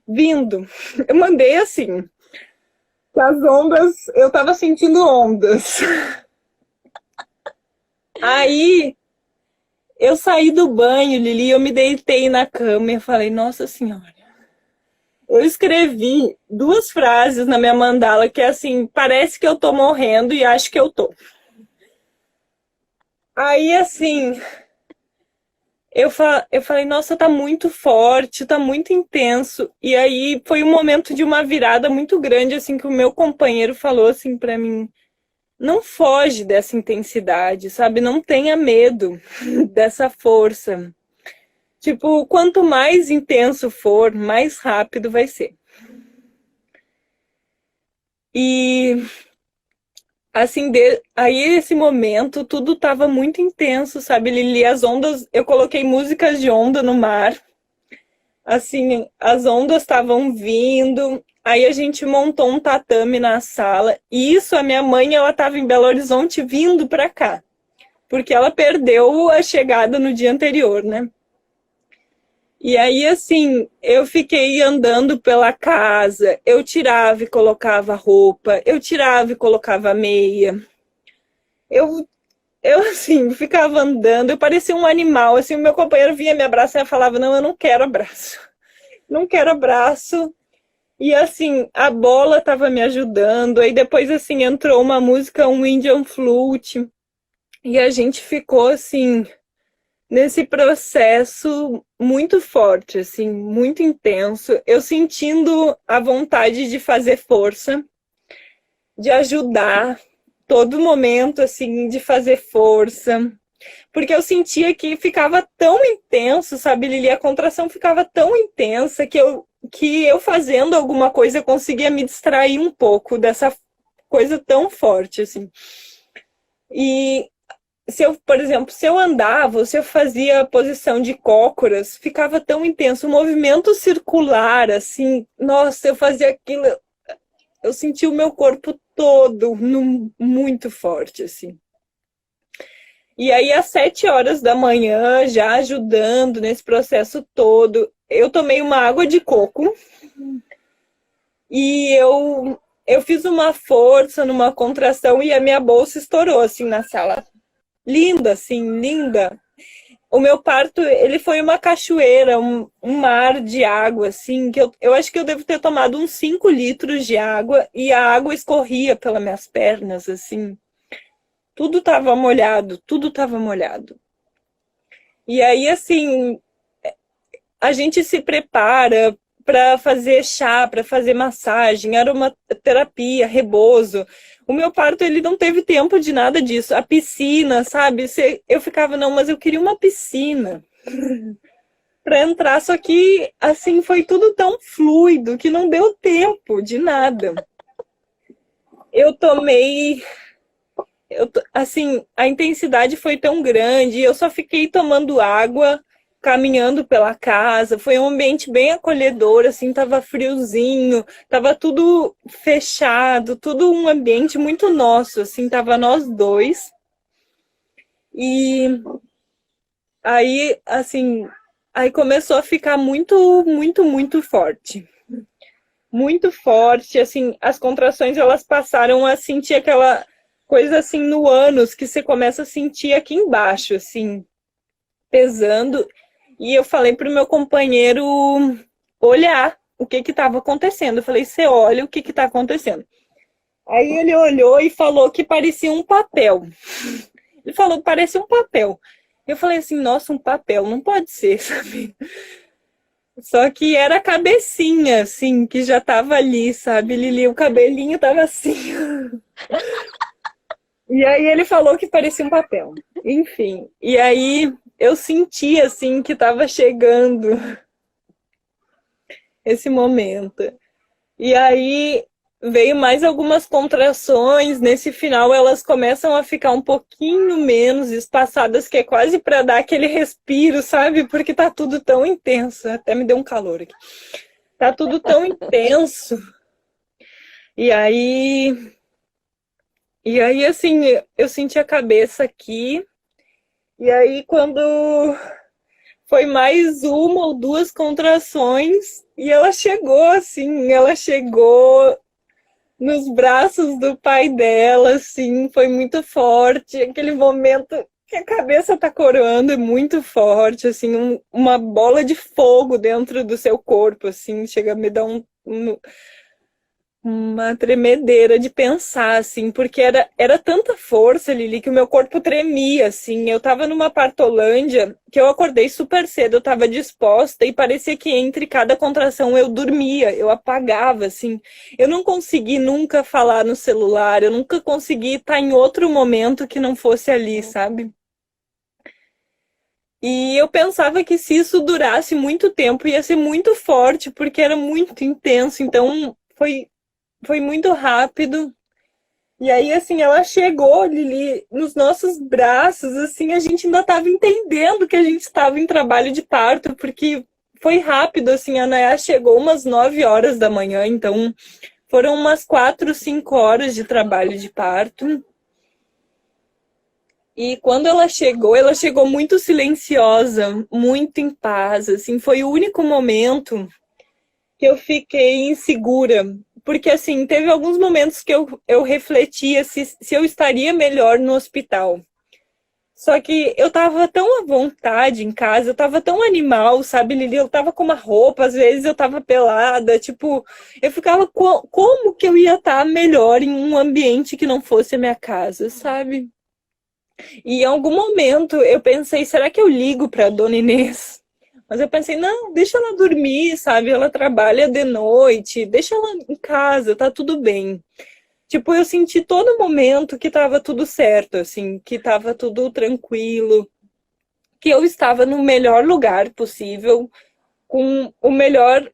B: vindo. Eu mandei assim, que as ondas, eu tava sentindo ondas. Aí eu saí do banho, Lili, eu me deitei na cama e falei, Nossa Senhora. Eu escrevi 2 frases na minha mandala que é assim, parece que eu tô morrendo e acho que eu tô. Aí assim, eu falei, nossa, tá muito forte, tá muito intenso. E aí foi um momento de uma virada muito grande, assim, que o meu companheiro falou assim pra mim, não foge dessa intensidade, sabe? Não tenha medo dessa força. Tipo, quanto mais intenso for, mais rápido vai ser. E assim, aí esse momento, tudo tava muito intenso, sabe, Lili? As ondas, eu coloquei músicas de onda no mar, assim, as ondas estavam vindo, aí a gente montou um tatame na sala, e isso, a minha mãe, ela tava em Belo Horizonte vindo pra cá, porque ela perdeu a chegada no dia anterior, né? E aí, assim, eu fiquei andando pela casa, eu tirava e colocava roupa, eu tirava e colocava meia. Eu, eu assim, ficava andando, eu parecia um animal, assim, o meu companheiro vinha me abraçar e falava, não, eu não quero abraço, não quero abraço. E assim, a bola estava me ajudando, aí depois, assim, entrou uma música, um Indian Flute, e a gente ficou, assim, nesse processo muito forte, assim, muito intenso, eu sentindo a vontade de fazer força, de ajudar, todo momento, assim, de fazer força, porque eu sentia que ficava tão intenso, sabe, Lili? A contração ficava tão intensa que eu fazendo alguma coisa eu conseguia me distrair um pouco dessa coisa tão forte, assim. E se eu, por exemplo, se eu andava, se eu fazia a posição de cócoras, ficava tão intenso, o movimento circular, assim, nossa, eu fazia aquilo, eu sentia o meu corpo todo muito forte, assim. E aí, às 7 horas da manhã, já ajudando nesse processo todo, eu tomei uma água de coco e eu fiz uma força numa contração e a minha bolsa estourou, assim, na sala. Linda, assim, linda. O meu parto, ele foi uma cachoeira, um mar de água, assim, que eu acho que eu devo ter tomado uns 5 litros de água e a água escorria pelas minhas pernas, assim. Tudo estava molhado, tudo estava molhado. E aí, assim, a gente se prepara para fazer chá, para fazer massagem, aromaterapia, rebozo. O meu parto, ele não teve tempo de nada disso. A piscina, sabe? Eu ficava, não, mas eu queria uma piscina para entrar, só que assim foi tudo tão fluido que não deu tempo de nada. Eu tomei, assim, a intensidade foi tão grande, eu só fiquei tomando água, caminhando pela casa, foi um ambiente bem acolhedor, assim, tava friozinho, tava tudo fechado, tudo um ambiente muito nosso, assim, tava nós dois. E aí, assim, aí começou a ficar muito, muito, muito forte. Muito forte, assim, as contrações elas passaram a sentir aquela coisa assim no ânus que você começa a sentir aqui embaixo, assim, pesando. E eu falei pro meu companheiro olhar o que que estava acontecendo. Eu falei, você olha o que que tá acontecendo. Aí ele olhou e falou que parecia um papel. Ele falou que parecia um papel. Eu falei assim, nossa, um papel, não pode ser, sabe? Só que era a cabecinha, assim, que já tava ali, sabe, Lili? O cabelinho tava assim. E aí ele falou que parecia um papel. Enfim. E aí eu senti, assim, que tava chegando esse momento. E aí veio mais algumas contrações. Nesse final, elas começam a ficar um pouquinho menos espaçadas, que é quase para dar aquele respiro, sabe? Porque tá tudo tão intenso. Até me deu um calor aqui. Tá tudo tão intenso. E aí, assim, eu senti a cabeça aqui. E aí, quando foi mais uma ou duas contrações, e ela chegou nos braços do pai dela, assim, foi muito forte. Aquele momento que a cabeça tá coroando é muito forte, assim, uma bola de fogo dentro do seu corpo, assim, chega a me dar uma tremedeira de pensar, assim, porque era tanta força, Lili, que o meu corpo tremia, assim. Eu tava numa partolândia que eu acordei super cedo, eu tava disposta e parecia que entre cada contração eu dormia, eu apagava, assim. Eu não consegui nunca falar no celular, eu nunca consegui estar em outro momento que não fosse ali, sabe? E eu pensava que se isso durasse muito tempo ia ser muito forte, porque era muito intenso, então foi muito rápido. E aí, assim, ela chegou, Lili, nos nossos braços, assim, a gente ainda estava entendendo que a gente estava em trabalho de parto, porque foi rápido, assim, a Nayá chegou umas 9 horas da manhã, então foram umas 4, 5 horas de trabalho de parto. E quando ela chegou muito silenciosa, muito em paz, assim, foi o único momento que eu fiquei insegura. Porque, assim, teve alguns momentos que eu refletia se eu estaria melhor no hospital. Só que eu tava tão à vontade em casa, eu tava tão animal, sabe, Lili? Eu tava com uma roupa, às vezes eu tava pelada, tipo, eu ficava como que eu ia estar melhor em um ambiente que não fosse a minha casa, sabe? E em algum momento eu pensei, será que eu ligo pra Dona Inês? Mas eu pensei, não, deixa ela dormir, sabe? Ela trabalha de noite, deixa ela em casa, tá tudo bem. Tipo, eu senti todo momento que tava tudo certo, assim, que tava tudo tranquilo, que eu estava no melhor lugar possível, com o melhor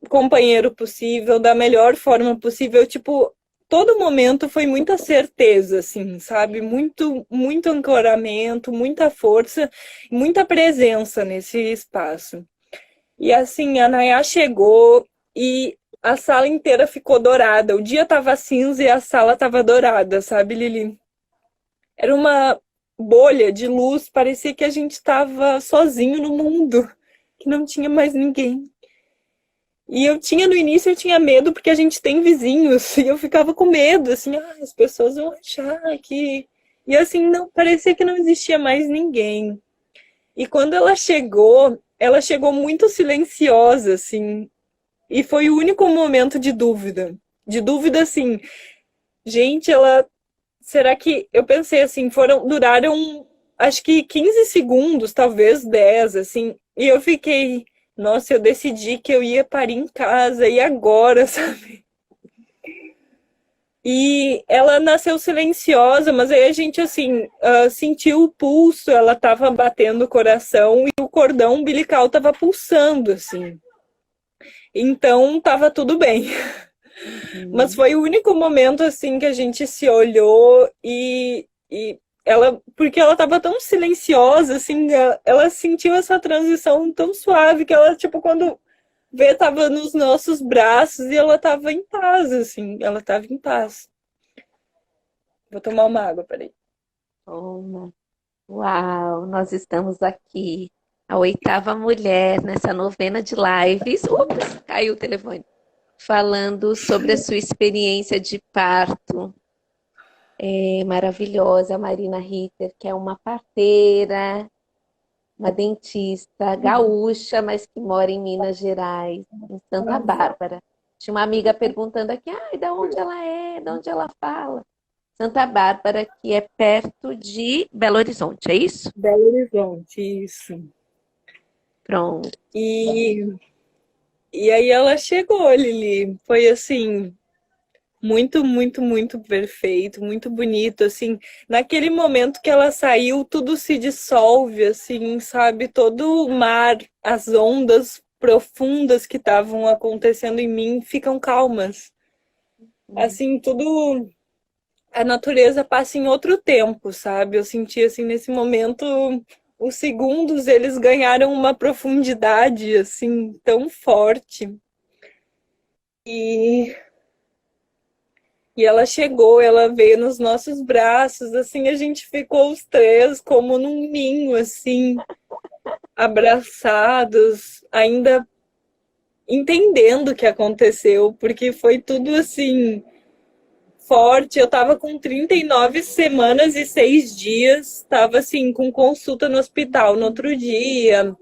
B: companheiro possível, da melhor forma possível. Tipo, todo momento foi muita certeza, assim, sabe? Muito ancoramento, muita força, muita presença nesse espaço. E assim, a Nayá chegou e a sala inteira ficou dourada. O dia tava cinza e a sala tava dourada, sabe, Lili? Era uma bolha de luz, parecia que a gente estava sozinho no mundo, que não tinha mais ninguém. E eu tinha no início eu tinha medo porque a gente tem vizinhos e eu ficava com medo, assim, as pessoas vão achar que e assim não parecia que não existia mais ninguém. E quando ela chegou muito silenciosa, assim, e foi o único momento de dúvida. De dúvida, assim, gente, ela. Será que. Eu pensei assim, duraram acho que 15 segundos, talvez 10 assim. E eu fiquei. Nossa, eu decidi que eu ia parir em casa, e agora, sabe? E ela nasceu silenciosa, mas aí a gente, assim, sentiu o pulso, ela tava batendo o coração e o cordão umbilical tava pulsando, assim. Então, tava tudo bem. Mas
A: Uhum.
B: foi o único momento assim que a gente se olhou e ela, porque ela tava tão silenciosa, assim, ela sentiu essa transição tão suave que ela, tipo, quando vê, tava nos nossos braços e ela tava em paz, assim, ela tava em paz. Vou tomar uma água, peraí.
A: Toma. Uau, nós estamos aqui, a oitava mulher nessa novena de lives. Ups, caiu o telefone. Falando sobre a sua experiência de parto. É maravilhosa, a Marina Ritter, que é uma parteira, uma dentista gaúcha, mas que mora em Minas Gerais, em Santa Bárbara. Tinha uma amiga perguntando aqui, ai, de onde ela é, de onde ela fala. Santa Bárbara, que é perto de Belo Horizonte, é isso?
B: Belo Horizonte, isso.
A: Pronto.
B: E, e aí ela chegou, Lili. Foi assim, muito perfeito, muito bonito, assim, naquele momento que ela saiu, tudo se dissolve, assim, sabe? Todo o mar, as ondas profundas que estavam acontecendo em mim ficam calmas. Assim, tudo, a natureza passa em outro tempo, sabe? Eu senti, assim, nesse momento, os segundos, eles ganharam uma profundidade, assim, tão forte. E E ela chegou, ela veio nos nossos braços, assim, a gente ficou os três como num ninho, assim, abraçados, ainda entendendo o que aconteceu, porque foi tudo assim forte. Eu tava com 39 semanas e 6 dias, tava assim com consulta no hospital no outro dia,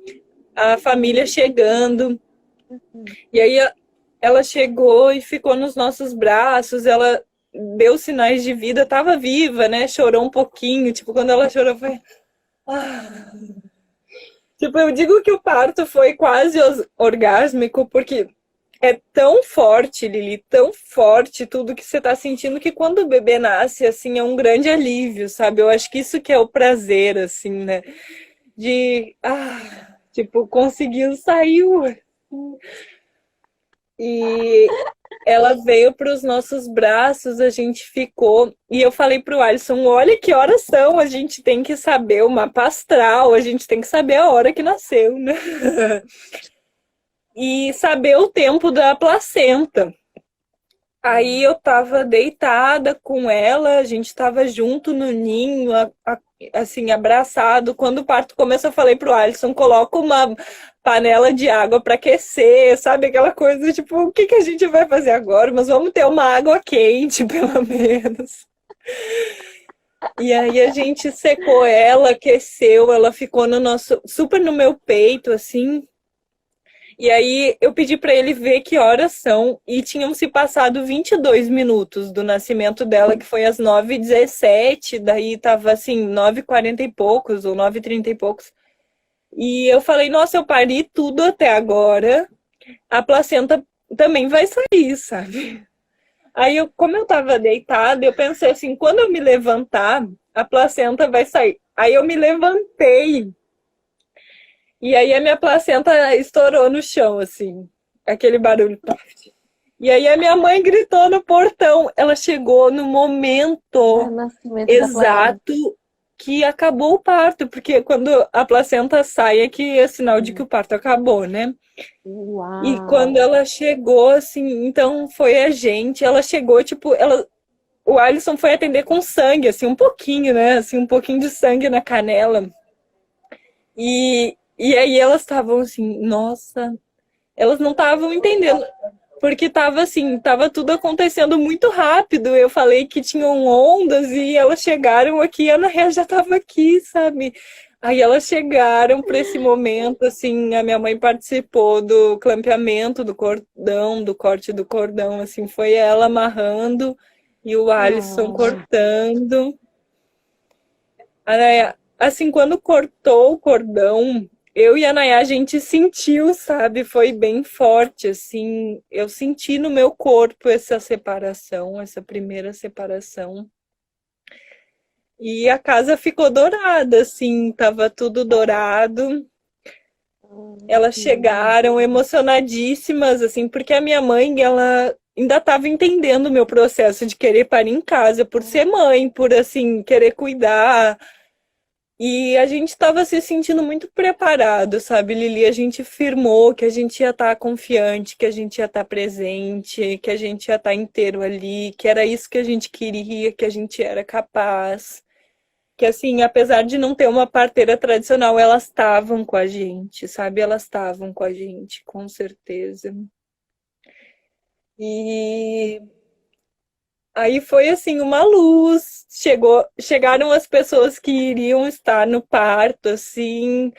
B: a família chegando. E aí ela chegou e ficou nos nossos braços, ela deu sinais de vida, tava viva, né? Chorou um pouquinho, tipo, quando ela chorou foi. Ah. Tipo, eu digo que o parto foi quase orgásmico, porque é tão forte, Lili, tão forte tudo que você tá sentindo que quando o bebê nasce, assim, é um grande alívio, sabe? Eu acho que isso que é o prazer, assim, né? Tipo, conseguiu, saiu. E ela veio para os nossos braços, a gente ficou. E eu falei para o Alisson: olha que horas são, a gente tem que saber o mapa astral, a gente tem que saber a hora que nasceu, né? E saber o tempo da placenta. Aí eu tava deitada com ela, a gente tava junto no ninho, assim, abraçado. Quando o parto começou, eu falei pro Alisson, coloca uma panela de água para aquecer, sabe? Aquela coisa, tipo, o que que a gente vai fazer agora? Mas vamos ter uma água quente, pelo menos. E aí a gente secou ela, aqueceu, ela ficou no nosso, super no meu peito, assim. E aí eu pedi para ele ver que horas são e tinham se passado 22 minutos do nascimento dela, que foi às 9h17, daí tava assim, 9h40 e poucos, ou 9h30 e poucos. E eu falei, nossa, eu pari tudo até agora, a placenta também vai sair, sabe? Aí, como eu tava deitada, eu pensei assim, quando eu me levantar, a placenta vai sair. Aí eu me levantei e aí a minha placenta estourou no chão, assim, aquele barulho. E aí a minha mãe gritou no portão. Ela chegou no
A: É o
B: momento
A: nascimento da placenta.
B: exato que acabou o parto, porque quando a placenta sai é que é sinal de que o parto acabou, né? E quando
A: Uau!
B: ela chegou, assim, então foi a gente, ela chegou, tipo, o Alisson foi atender com sangue, assim, um pouquinho, né? Assim, um pouquinho de sangue na canela. E aí elas estavam assim, nossa, elas não estavam entendendo. Porque tava assim, tava tudo acontecendo muito rápido. Eu falei que tinham ondas e elas chegaram aqui, a Ana Ré já tava aqui, sabe? Aí elas chegaram para esse momento, assim, a minha mãe participou do clampeamento do cordão, do corte do cordão, assim, foi ela amarrando e o Alisson
A: Oh,
B: cortando. Assim, quando cortou o cordão, eu e a Nayá, a gente sentiu, sabe? Foi bem forte, assim. Eu senti no meu corpo essa separação, essa primeira separação. E a casa ficou dourada, assim, tava tudo dourado. Elas
A: que lindo.
B: chegaram emocionadíssimas, assim, porque a minha mãe, ela ainda estava entendendo o meu processo de querer parir em casa, por ser mãe, por, assim, querer cuidar. E a gente estava se sentindo muito preparado, sabe, Lili? A gente firmou que a gente ia estar confiante, que a gente ia estar presente, que a gente ia estar inteiro ali, que era isso que a gente queria, que a gente era capaz. Que assim, apesar de não ter uma parteira tradicional, elas estavam com a gente, sabe? Elas estavam com a gente, com certeza. E aí foi assim uma luz. Chegaram as pessoas que iriam estar no parto, assim.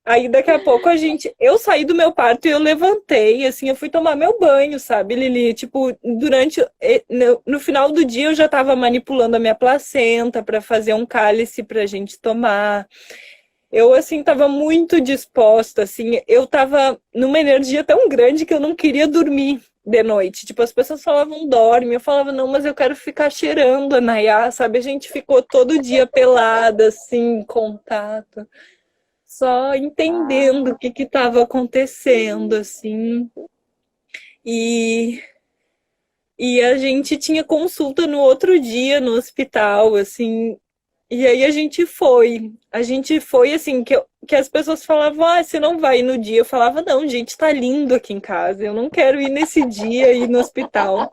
B: Aí daqui a pouco eu saí do meu parto e eu levantei, assim, eu fui tomar meu banho, sabe, Lili? Tipo, no final do dia eu já estava manipulando a minha placenta para fazer um cálice para a gente tomar. Eu, assim, estava muito disposta, assim, eu estava numa energia tão grande que eu não queria dormir de noite. Tipo, as pessoas falavam, dorme. Eu falava, não, mas eu quero ficar cheirando a Nayá, sabe? A gente ficou todo dia pelada, assim, em contato, só entendendo o
A: Ah,
B: que estava acontecendo, assim. E, e a gente tinha consulta no outro dia no hospital, assim. E aí a gente foi. A gente foi assim, que as pessoas falavam, ah, você não vai ir no dia. Eu falava, não, gente, tá lindo aqui em casa. Eu não quero ir nesse dia ir no hospital.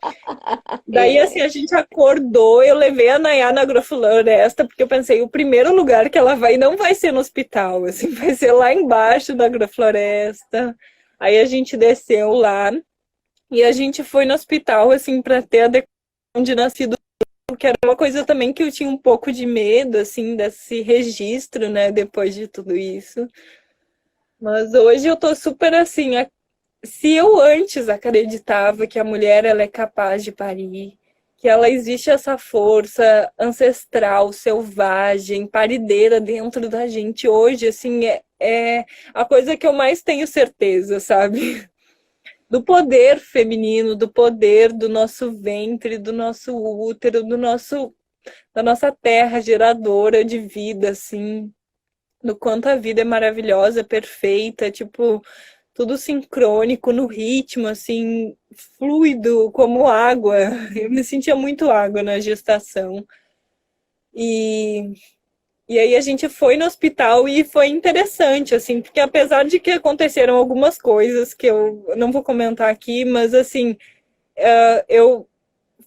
B: Daí, assim,
A: é.
B: a gente acordou, eu levei a Nayá na agrofloresta, porque eu pensei, o primeiro lugar que ela vai não vai ser no hospital, assim, vai ser lá embaixo da agrofloresta. Aí a gente desceu lá e a gente foi no hospital, assim, para ter a declaração de nascido, que era uma coisa também que eu tinha um pouco de medo, assim, desse registro, né, depois de tudo isso. Mas hoje eu tô super assim, se eu antes acreditava que a mulher ela é capaz de parir, que ela existe essa força ancestral, selvagem, parideira dentro da gente, hoje assim é a coisa que eu mais tenho certeza, sabe? Do poder feminino, do poder do nosso ventre, do nosso útero, da nossa terra geradora de vida, assim, do quanto a vida é maravilhosa, perfeita, tipo, tudo sincrônico, no ritmo, assim, fluido, como água. Eu me sentia muito água na gestação. E, e aí a gente foi no hospital e foi interessante, assim, porque apesar de que aconteceram algumas coisas que eu não vou comentar aqui, mas assim, eu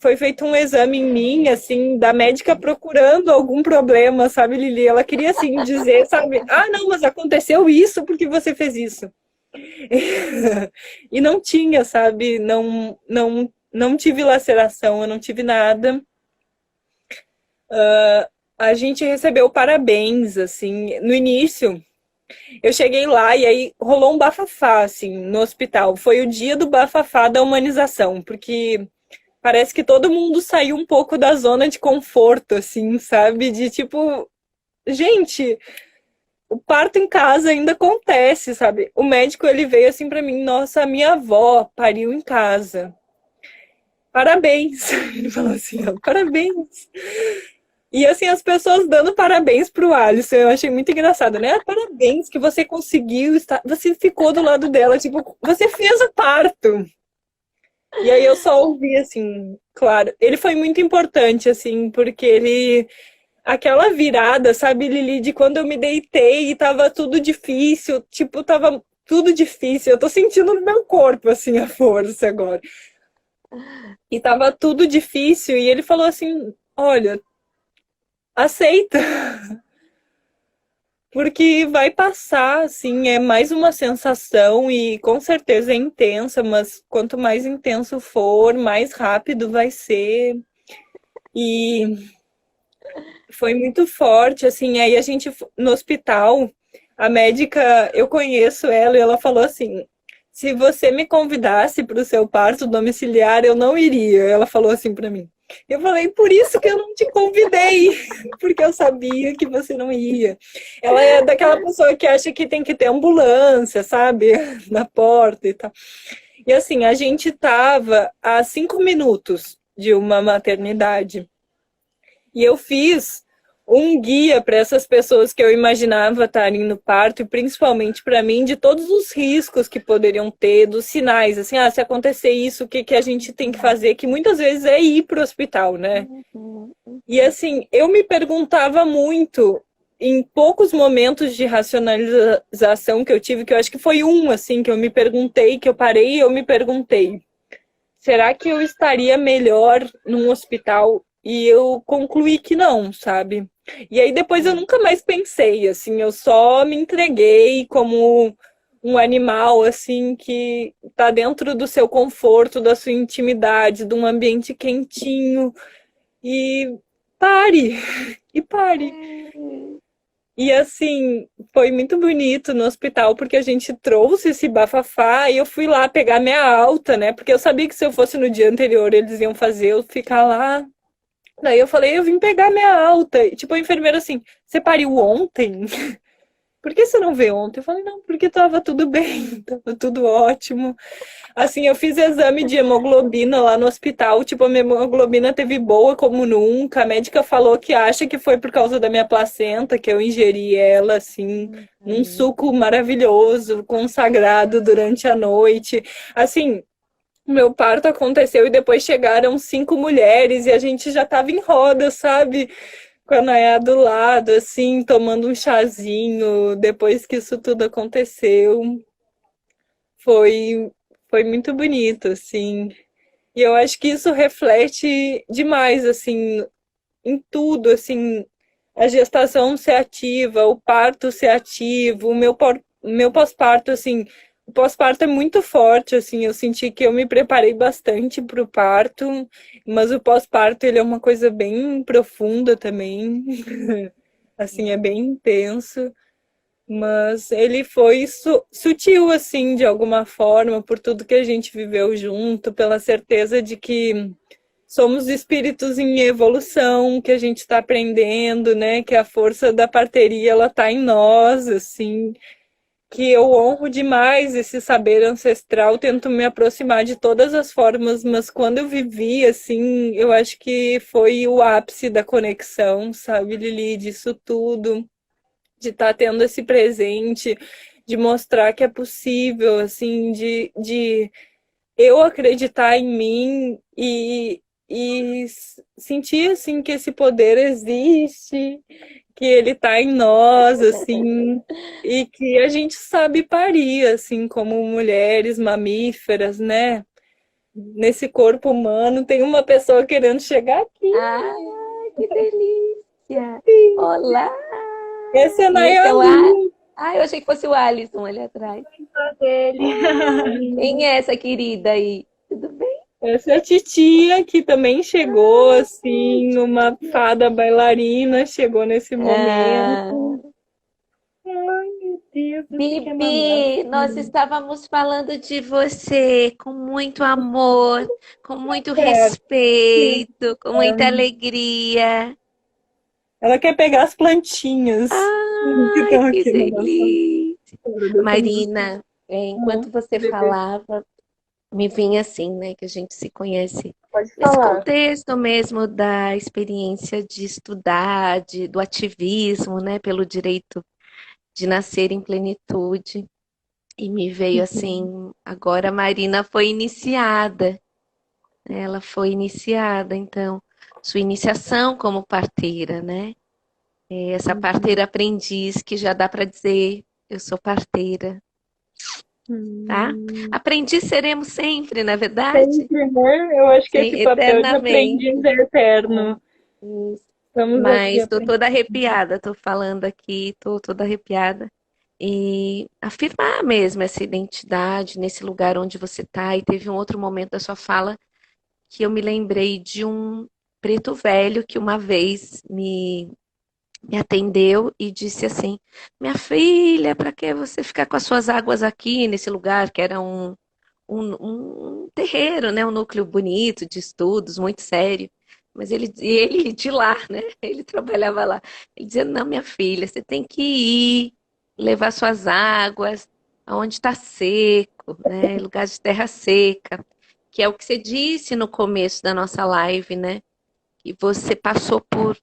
B: foi feito um exame em mim, assim, da médica procurando algum problema, sabe, Lili? Ela queria, assim, dizer, sabe, ah, não, mas aconteceu isso porque você fez isso. E não tinha, sabe, não tive laceração, eu não tive nada. A gente recebeu parabéns, assim, no início. Eu cheguei lá e aí rolou um bafafá, assim, no hospital. Foi o dia do bafafá da humanização, porque parece que todo mundo saiu um pouco da zona de conforto, assim, sabe? De tipo, gente, o parto em casa ainda acontece, sabe? O médico ele veio assim pra mim, nossa, a minha avó pariu em casa. Parabéns. Ele falou assim, ó, parabéns. E assim, as pessoas dando parabéns pro Alisson, eu achei muito engraçado, né? Parabéns que você conseguiu estar, você ficou do lado dela, tipo, você fez o parto. E aí eu só ouvi assim, claro, ele foi muito importante assim, porque ele aquela virada, sabe, Lili, de quando eu me deitei e tava tudo difícil, tipo, tava tudo difícil. Eu tô sentindo no meu corpo assim a força agora. E tava tudo difícil e ele falou assim: "Olha, aceita, porque vai passar, assim, é mais uma sensação e com certeza é intensa, mas quanto mais intenso for, mais rápido vai ser". E foi muito forte, assim, aí a gente no hospital, a médica, eu conheço ela e ela falou assim: "Se você me convidasse para o seu parto domiciliar, eu não iria". Ela falou assim para mim. Eu falei: "Por isso que eu não te convidei, porque eu sabia que você não ia". Ela é daquela pessoa que acha que tem que ter ambulância, sabe, na porta e tal. E assim, a gente tava a 5 minutos de uma maternidade. E eu fiz um guia para essas pessoas que eu imaginava estarem no parto, e principalmente para mim, de todos os riscos que poderiam ter, dos sinais, assim, ah, se acontecer isso, o que, que a gente tem que fazer, que muitas vezes é ir para o hospital, né? E assim, eu me perguntava muito, em poucos momentos de racionalização que eu tive, que eu acho que foi um, assim, que eu me perguntei, que eu parei e eu me perguntei, será que eu estaria melhor num hospital? E eu concluí que não, sabe? E aí depois eu nunca mais pensei, assim, eu só me entreguei como um animal, assim, que tá dentro do seu conforto, da sua intimidade, de um ambiente quentinho. E pare, e pare. E assim, foi muito bonito no hospital, porque a gente trouxe esse bafafá e eu fui lá pegar minha alta, né? Porque eu sabia que se eu fosse no dia anterior, eles iam fazer eu ficar lá. Daí eu falei, eu vim pegar minha alta. E, tipo, a enfermeira assim, você pariu ontem? Por que você não veio ontem? Eu falei, não, porque tava tudo bem, tava tudo ótimo. Assim, eu fiz exame de hemoglobina lá no hospital, tipo, a minha hemoglobina teve boa como nunca. A médica falou que acha que foi por causa da minha placenta, que eu ingeri ela, assim, num suco maravilhoso, consagrado durante a noite. Assim, meu parto aconteceu e depois chegaram 5 mulheres e a gente já tava em roda, sabe? Com a Nayá do lado, assim, tomando um chazinho, depois que isso tudo aconteceu. Foi, foi muito bonito, assim. E eu acho que isso reflete demais, assim, em tudo, assim, a gestação ser ativa, o parto ser ativo, meu pós-parto, assim, o pós-parto é muito forte, assim, eu senti que eu me preparei bastante para o parto, mas o pós-parto, ele é uma coisa bem profunda também, assim, é bem intenso. Mas ele foi sutil, assim, de alguma forma, por tudo que a gente viveu junto, pela certeza de que somos espíritos em evolução, que a gente está aprendendo, né? Que a força da parteria, ela tá em nós, assim. Que eu honro demais esse saber ancestral, tento me aproximar de todas as formas, mas quando eu vivi, assim, eu acho que foi o ápice da conexão, sabe, Lili, disso tudo de estar tendo esse presente, de mostrar que é possível, assim, de eu acreditar em mim e sentir, assim, que esse poder existe, que ele tá em nós, assim, e que a gente sabe parir, assim, como mulheres mamíferas, né? Nesse corpo humano tem uma pessoa querendo chegar aqui.
A: Ai, que delícia! Olá!
B: Esse é
A: E esse é o
B: Nayeli,
A: Ai, eu achei que fosse o Alisson ali atrás.
B: dele.
A: Quem é essa querida aí? Tudo bem?
B: Essa é a titia que também chegou, assim, uma fada bailarina chegou nesse
A: Ah,
B: momento. Ai, meu Deus, você quer mamar?
A: Bibi, nós estávamos falando de você com muito amor, com muito
B: Certo.
A: respeito, com muita alegria.
B: Ela quer pegar as plantinhas que
A: Ai,
B: estão
A: que
B: aqui na nossa
A: delícia!
B: flora. Deixa eu mostrar.
A: Marina, enquanto você
B: Bebê,
A: falava, me vinha assim, né, que a gente se conhece
B: pode
A: nesse
B: falar.
A: contexto mesmo da experiência de estudar, do ativismo, né, pelo direito de nascer em plenitude. E me veio assim, agora a Marina foi iniciada, né? Ela foi iniciada, então, sua iniciação como parteira, né? Essa parteira aprendiz que já dá para dizer, eu sou parteira, tá?
B: Hum.
A: Aprendiz seremos sempre, na verdade?
B: Sempre, né? Eu acho que esse
A: Sim,
B: papel de aprendiz
A: eternamente.
B: é eterno.
A: Isso.
B: Estamos aqui
A: Mas estou
B: aprendendo.
A: toda arrepiada, estou falando aqui, estou toda arrepiada. E afirmar mesmo essa identidade nesse lugar onde você está. E teve um outro momento da sua fala que eu me lembrei de um preto velho que uma vez me atendeu e disse assim: Minha filha, para que você ficar com as suas águas aqui nesse lugar que era um terreiro, né? Um núcleo bonito de estudos, muito sério. Mas ele de lá, né? Ele trabalhava lá. Ele dizia: Não, minha filha, você tem que ir levar suas águas aonde está seco, né? Lugar de terra seca, que é o que você disse no começo da nossa live, né? E você passou por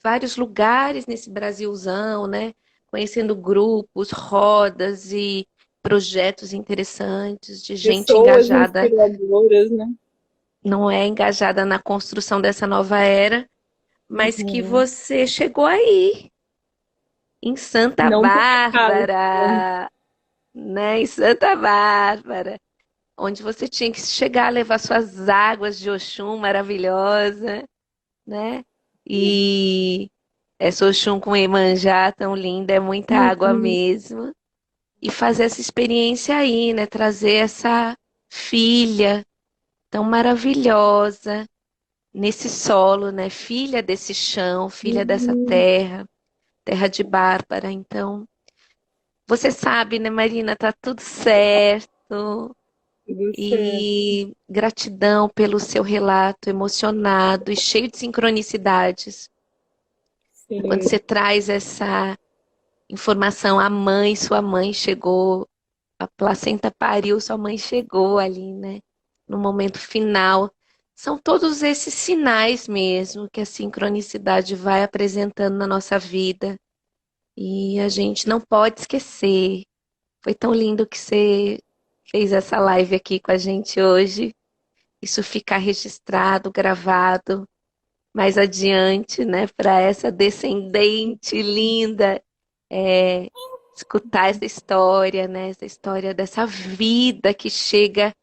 A: vários lugares nesse Brasilzão, né? Conhecendo grupos, rodas e projetos interessantes de gente
B: Pessoas
A: engajada,
B: inspiradoras, né?
A: não é engajada na construção dessa nova era, mas que
B: Uhum.
A: você chegou aí, em Santa
B: Não por acaso.
A: Bárbara, né? Em Santa Bárbara, onde você tinha que chegar a levar suas águas de Oxum maravilhosa, né? E essa Oxum com Iemanjá tão linda, é muita água
B: Uhum.
A: mesmo. E fazer essa experiência aí, né? Trazer essa filha tão maravilhosa nesse solo, né? Filha desse chão, filha dessa
B: Uhum.
A: terra, terra de Bárbara. Então, você sabe, né, Marina, tá tudo certo.
B: Tudo certo.
A: E gratidão pelo seu relato emocionado e cheio de sincronicidades. Quando
B: Sim.
A: você traz essa informação, a mãe, sua mãe chegou, a placenta pariu, sua mãe chegou ali, né? No momento final. São todos esses sinais mesmo que a sincronicidade vai apresentando na nossa vida. E a gente não pode esquecer. Foi tão lindo que você fez essa live aqui com a gente hoje. Isso ficar registrado, gravado mais adiante, né? Para essa descendente linda escutar essa história, né? Essa história dessa vida que chega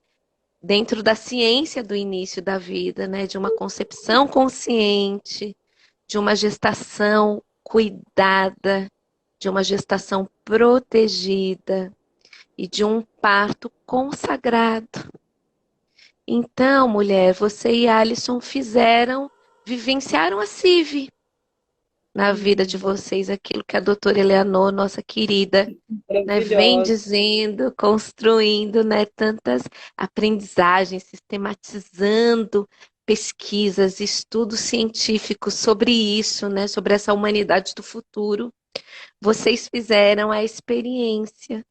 A: dentro da ciência do início da vida, né? De uma concepção consciente, de uma gestação cuidada, de uma gestação protegida e de um parto consagrado. Então, mulher, você e Alison vivenciaram a CIV na vida de
B: Uhum.
A: vocês, aquilo que a doutora Eleanor, nossa querida, né, vem
B: Maravilhosa.
A: dizendo, construindo, né, tantas aprendizagens, sistematizando pesquisas, estudos científicos sobre isso, né, sobre essa humanidade do futuro. Vocês fizeram a experiência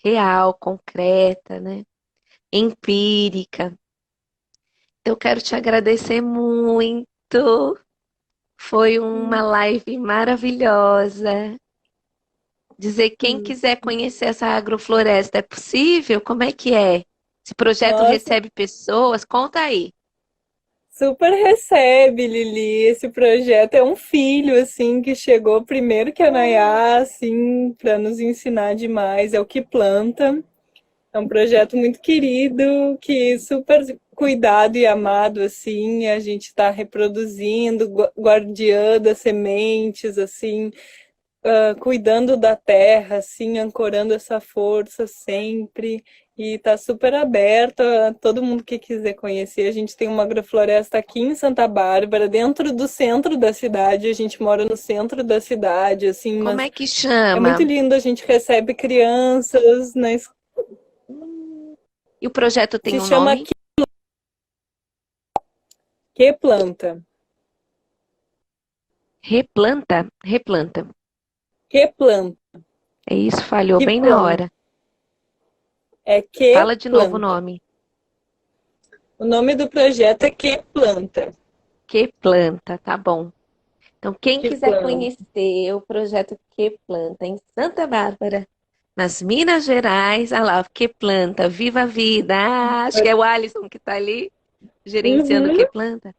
A: real, concreta, né, empírica. Eu quero te agradecer muito. Foi uma live maravilhosa. Dizer quem quiser conhecer essa agrofloresta, é possível? Como é que é? Esse projeto
B: Nossa,
A: recebe pessoas? Conta aí.
B: super recebe, Lili. Esse projeto é um filho, assim, que chegou primeiro que a Nayá, assim, para nos ensinar demais. É o que planta. É um projeto muito querido, que super cuidado e amado, assim. A gente está reproduzindo, guardiã das sementes, assim, cuidando da terra, assim, ancorando essa força sempre. E tá super aberto a todo mundo que quiser conhecer. A gente tem uma agrofloresta aqui em Santa Bárbara, dentro do centro da cidade. A gente mora no centro da cidade, assim,
A: Como
B: mas
A: é que
B: é muito
A: chama?
B: lindo. A gente recebe crianças, né?
A: E o projeto tem
B: Se
A: um
B: chama
A: nome?
B: Que Planta.
A: Replanta? Replanta.
B: Que Planta.
A: É isso, falhou
B: Que
A: bem na
B: Planta.
A: hora.
B: É Que
A: Fala de novo o
B: Planta.
A: nome.
B: O nome do projeto é Que Planta.
A: Que planta, tá bom. Então, quem
B: Que
A: quiser
B: Planta.
A: conhecer o projeto Que Planta em Santa Bárbara, nas Minas Gerais, ah lá, Que Planta, Viva a Vida. Ah, acho que é o Alisson que está ali gerenciando o
B: Uhum.
A: Que Planta.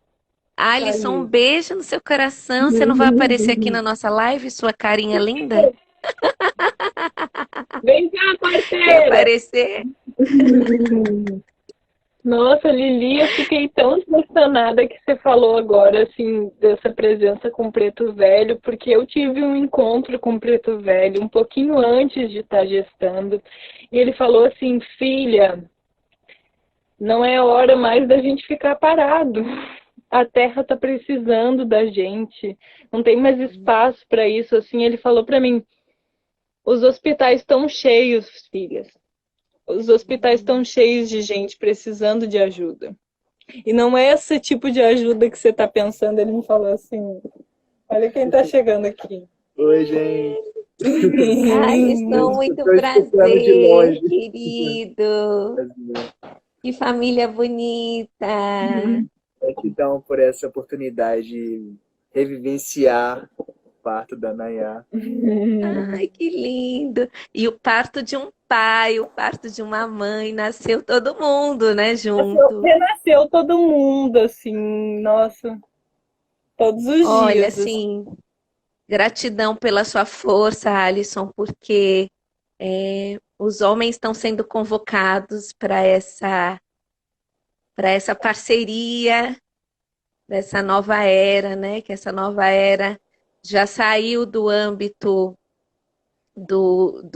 B: Tá
A: Alisson, um
B: ali.
A: beijo no seu coração. Você não vai aparecer aqui na nossa live, sua carinha linda?
B: Vem cá,
A: Quer
B: parceira!
A: aparecer?
B: Nossa, Lili, eu fiquei tão impressionada que você falou agora, assim, dessa presença com o Preto Velho, porque eu tive um encontro com o Preto Velho um pouquinho antes de estar gestando, e ele falou assim, filha, não é hora mais da gente ficar parado. A terra está precisando da gente. Não tem mais espaço para isso. Assim, ele falou para mim: os hospitais estão cheios, filhas. Os hospitais estão cheios de gente precisando de ajuda. E não é esse tipo de ajuda que você está pensando. Ele me falou assim: olha quem está chegando aqui.
C: Oi, gente.
A: Alisson, muito
C: Estou escutando de
A: prazer,
C: longe.
A: querido. Que família bonita.
C: Gratidão por essa oportunidade de revivenciar o parto da Nayá.
A: Ai, que lindo! E o parto de um pai, o parto de uma mãe, nasceu todo mundo, né, junto.
B: Renasceu todo mundo, assim, nossa, todos os
A: Olha,
B: dias. Assim.
A: assim, gratidão pela sua força, Alisson, porque os homens estão sendo convocados para essa parceria dessa nova era, né? Que essa nova era já saiu do âmbito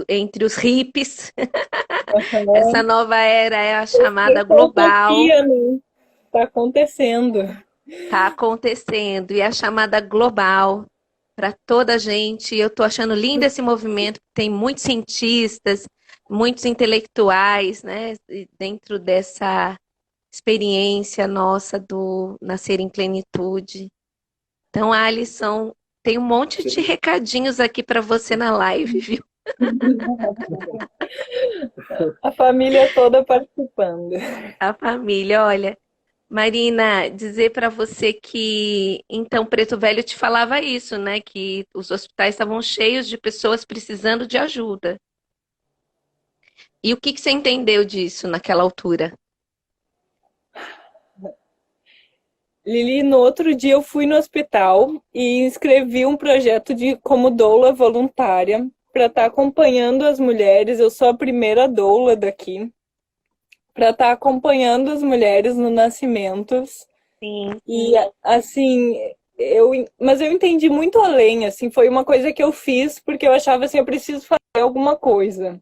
A: entre os hippies. Essa nova era é a chamada
B: Essa
A: global.
B: utopia, né? Tá acontecendo.
A: Está acontecendo e é a chamada global para toda a gente. Eu estou achando lindo esse movimento. Tem muitos cientistas, muitos intelectuais, né, dentro dessa experiência nossa do nascer em plenitude. Então, Alisson, tem um monte de recadinhos aqui para você na live, viu?
B: A família toda participando.
A: A família, olha. Marina, dizer para você que então Preto Velho te falava isso, né? Que os hospitais estavam cheios de pessoas precisando de ajuda. E o que que você entendeu disso naquela altura?
B: Lili, no outro dia eu fui no hospital e inscrevi um projeto de como doula voluntária para estar acompanhando as mulheres. Eu sou a primeira doula daqui para estar acompanhando as mulheres no nascimentos.
A: Sim.
B: E assim, mas eu entendi muito além, assim, foi uma coisa que eu fiz porque eu achava assim, eu preciso fazer alguma coisa.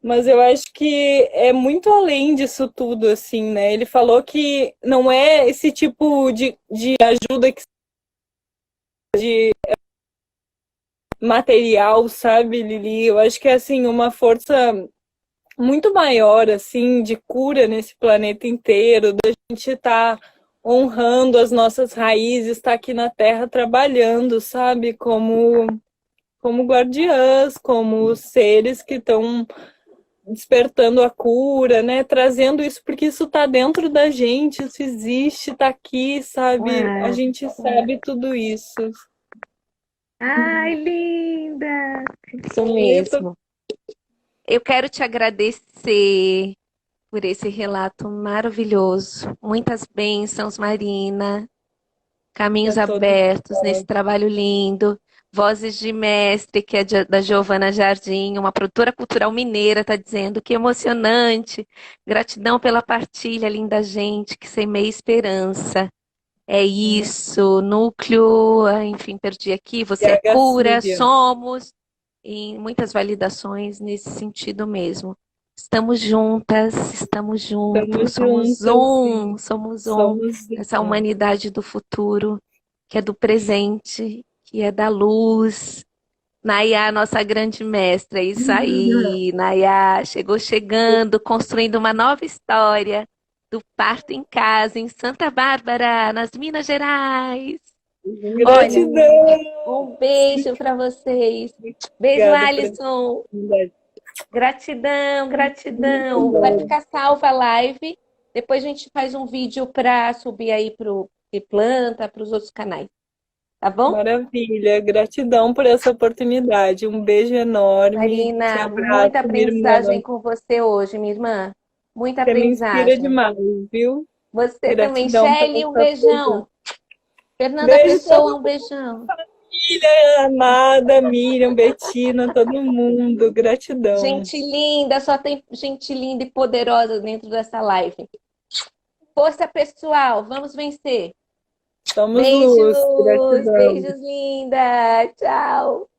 B: Mas eu acho que é muito além disso tudo, assim, né? Ele falou que não é esse tipo de ajuda que de material, sabe, Lili? Eu acho que é assim uma força muito maior, assim, de cura nesse planeta inteiro, da gente estar honrando as nossas raízes, estar aqui na Terra trabalhando, sabe, como guardiãs, como seres que estão despertando a cura, né? Trazendo isso, porque isso está dentro da gente, isso existe, está aqui, sabe? A
A: Uau.
B: gente sabe tudo isso.
A: Ai, linda! Isso
B: Bonito.
A: mesmo. Eu quero te agradecer por esse relato maravilhoso. Muitas bênçãos, Marina. Caminhos
B: Para todos
A: abertos nesse
B: nós.
A: trabalho lindo. Vozes de Mestre, que é da Giovana Jardim, uma produtora cultural mineira, está dizendo que emocionante. Gratidão pela partilha, linda gente, que semeia esperança. É isso, núcleo, enfim, perdi aqui.
B: E
A: Você é
B: a
A: cura,
B: Gacília.
A: somos, e muitas validações nesse sentido mesmo. Estamos juntas, estamos juntos,
B: Estamos juntas, sim.
A: somos um,
B: Somos
A: essa
B: um.
A: humanidade do futuro, que é do presente, que é da luz. Nayá, nossa grande mestra, é isso aí, Nayá, chegou chegando, construindo uma nova história do parto em casa, em Santa Bárbara, nas Minas Gerais. Olha,
B: Gratidão.
A: um beijo para vocês. Beijo,
B: Obrigada por essa
A: Alisson.
B: oportunidade.
A: Gratidão, gratidão. Vai
B: Gratidão.
A: ficar salva a live. Depois a gente faz um vídeo para subir aí para o Planta, para os outros canais, tá bom?
B: Maravilha. Gratidão por essa oportunidade. Um beijo enorme. Te
A: Marina,
B: abraço,
A: muita
B: minha
A: aprendizagem
B: irmã.
A: com você hoje, minha irmã. Muita
B: Você me inspira
A: aprendizagem.
B: demais, viu?
A: Você também.
B: Gratidão por
A: Shelly, um
B: essa presença.
A: beijão. Fernanda
B: Beijo
A: Pessoa,
B: todo
A: um beijão.
B: Filha amada, Miriam, Betina, todo mundo, gratidão.
A: Gente linda, só tem gente linda e poderosa dentro dessa live. Força pessoal, vamos vencer.
B: Somos luz,
A: Beijos,
B: gratidão.
A: beijos linda. Tchau.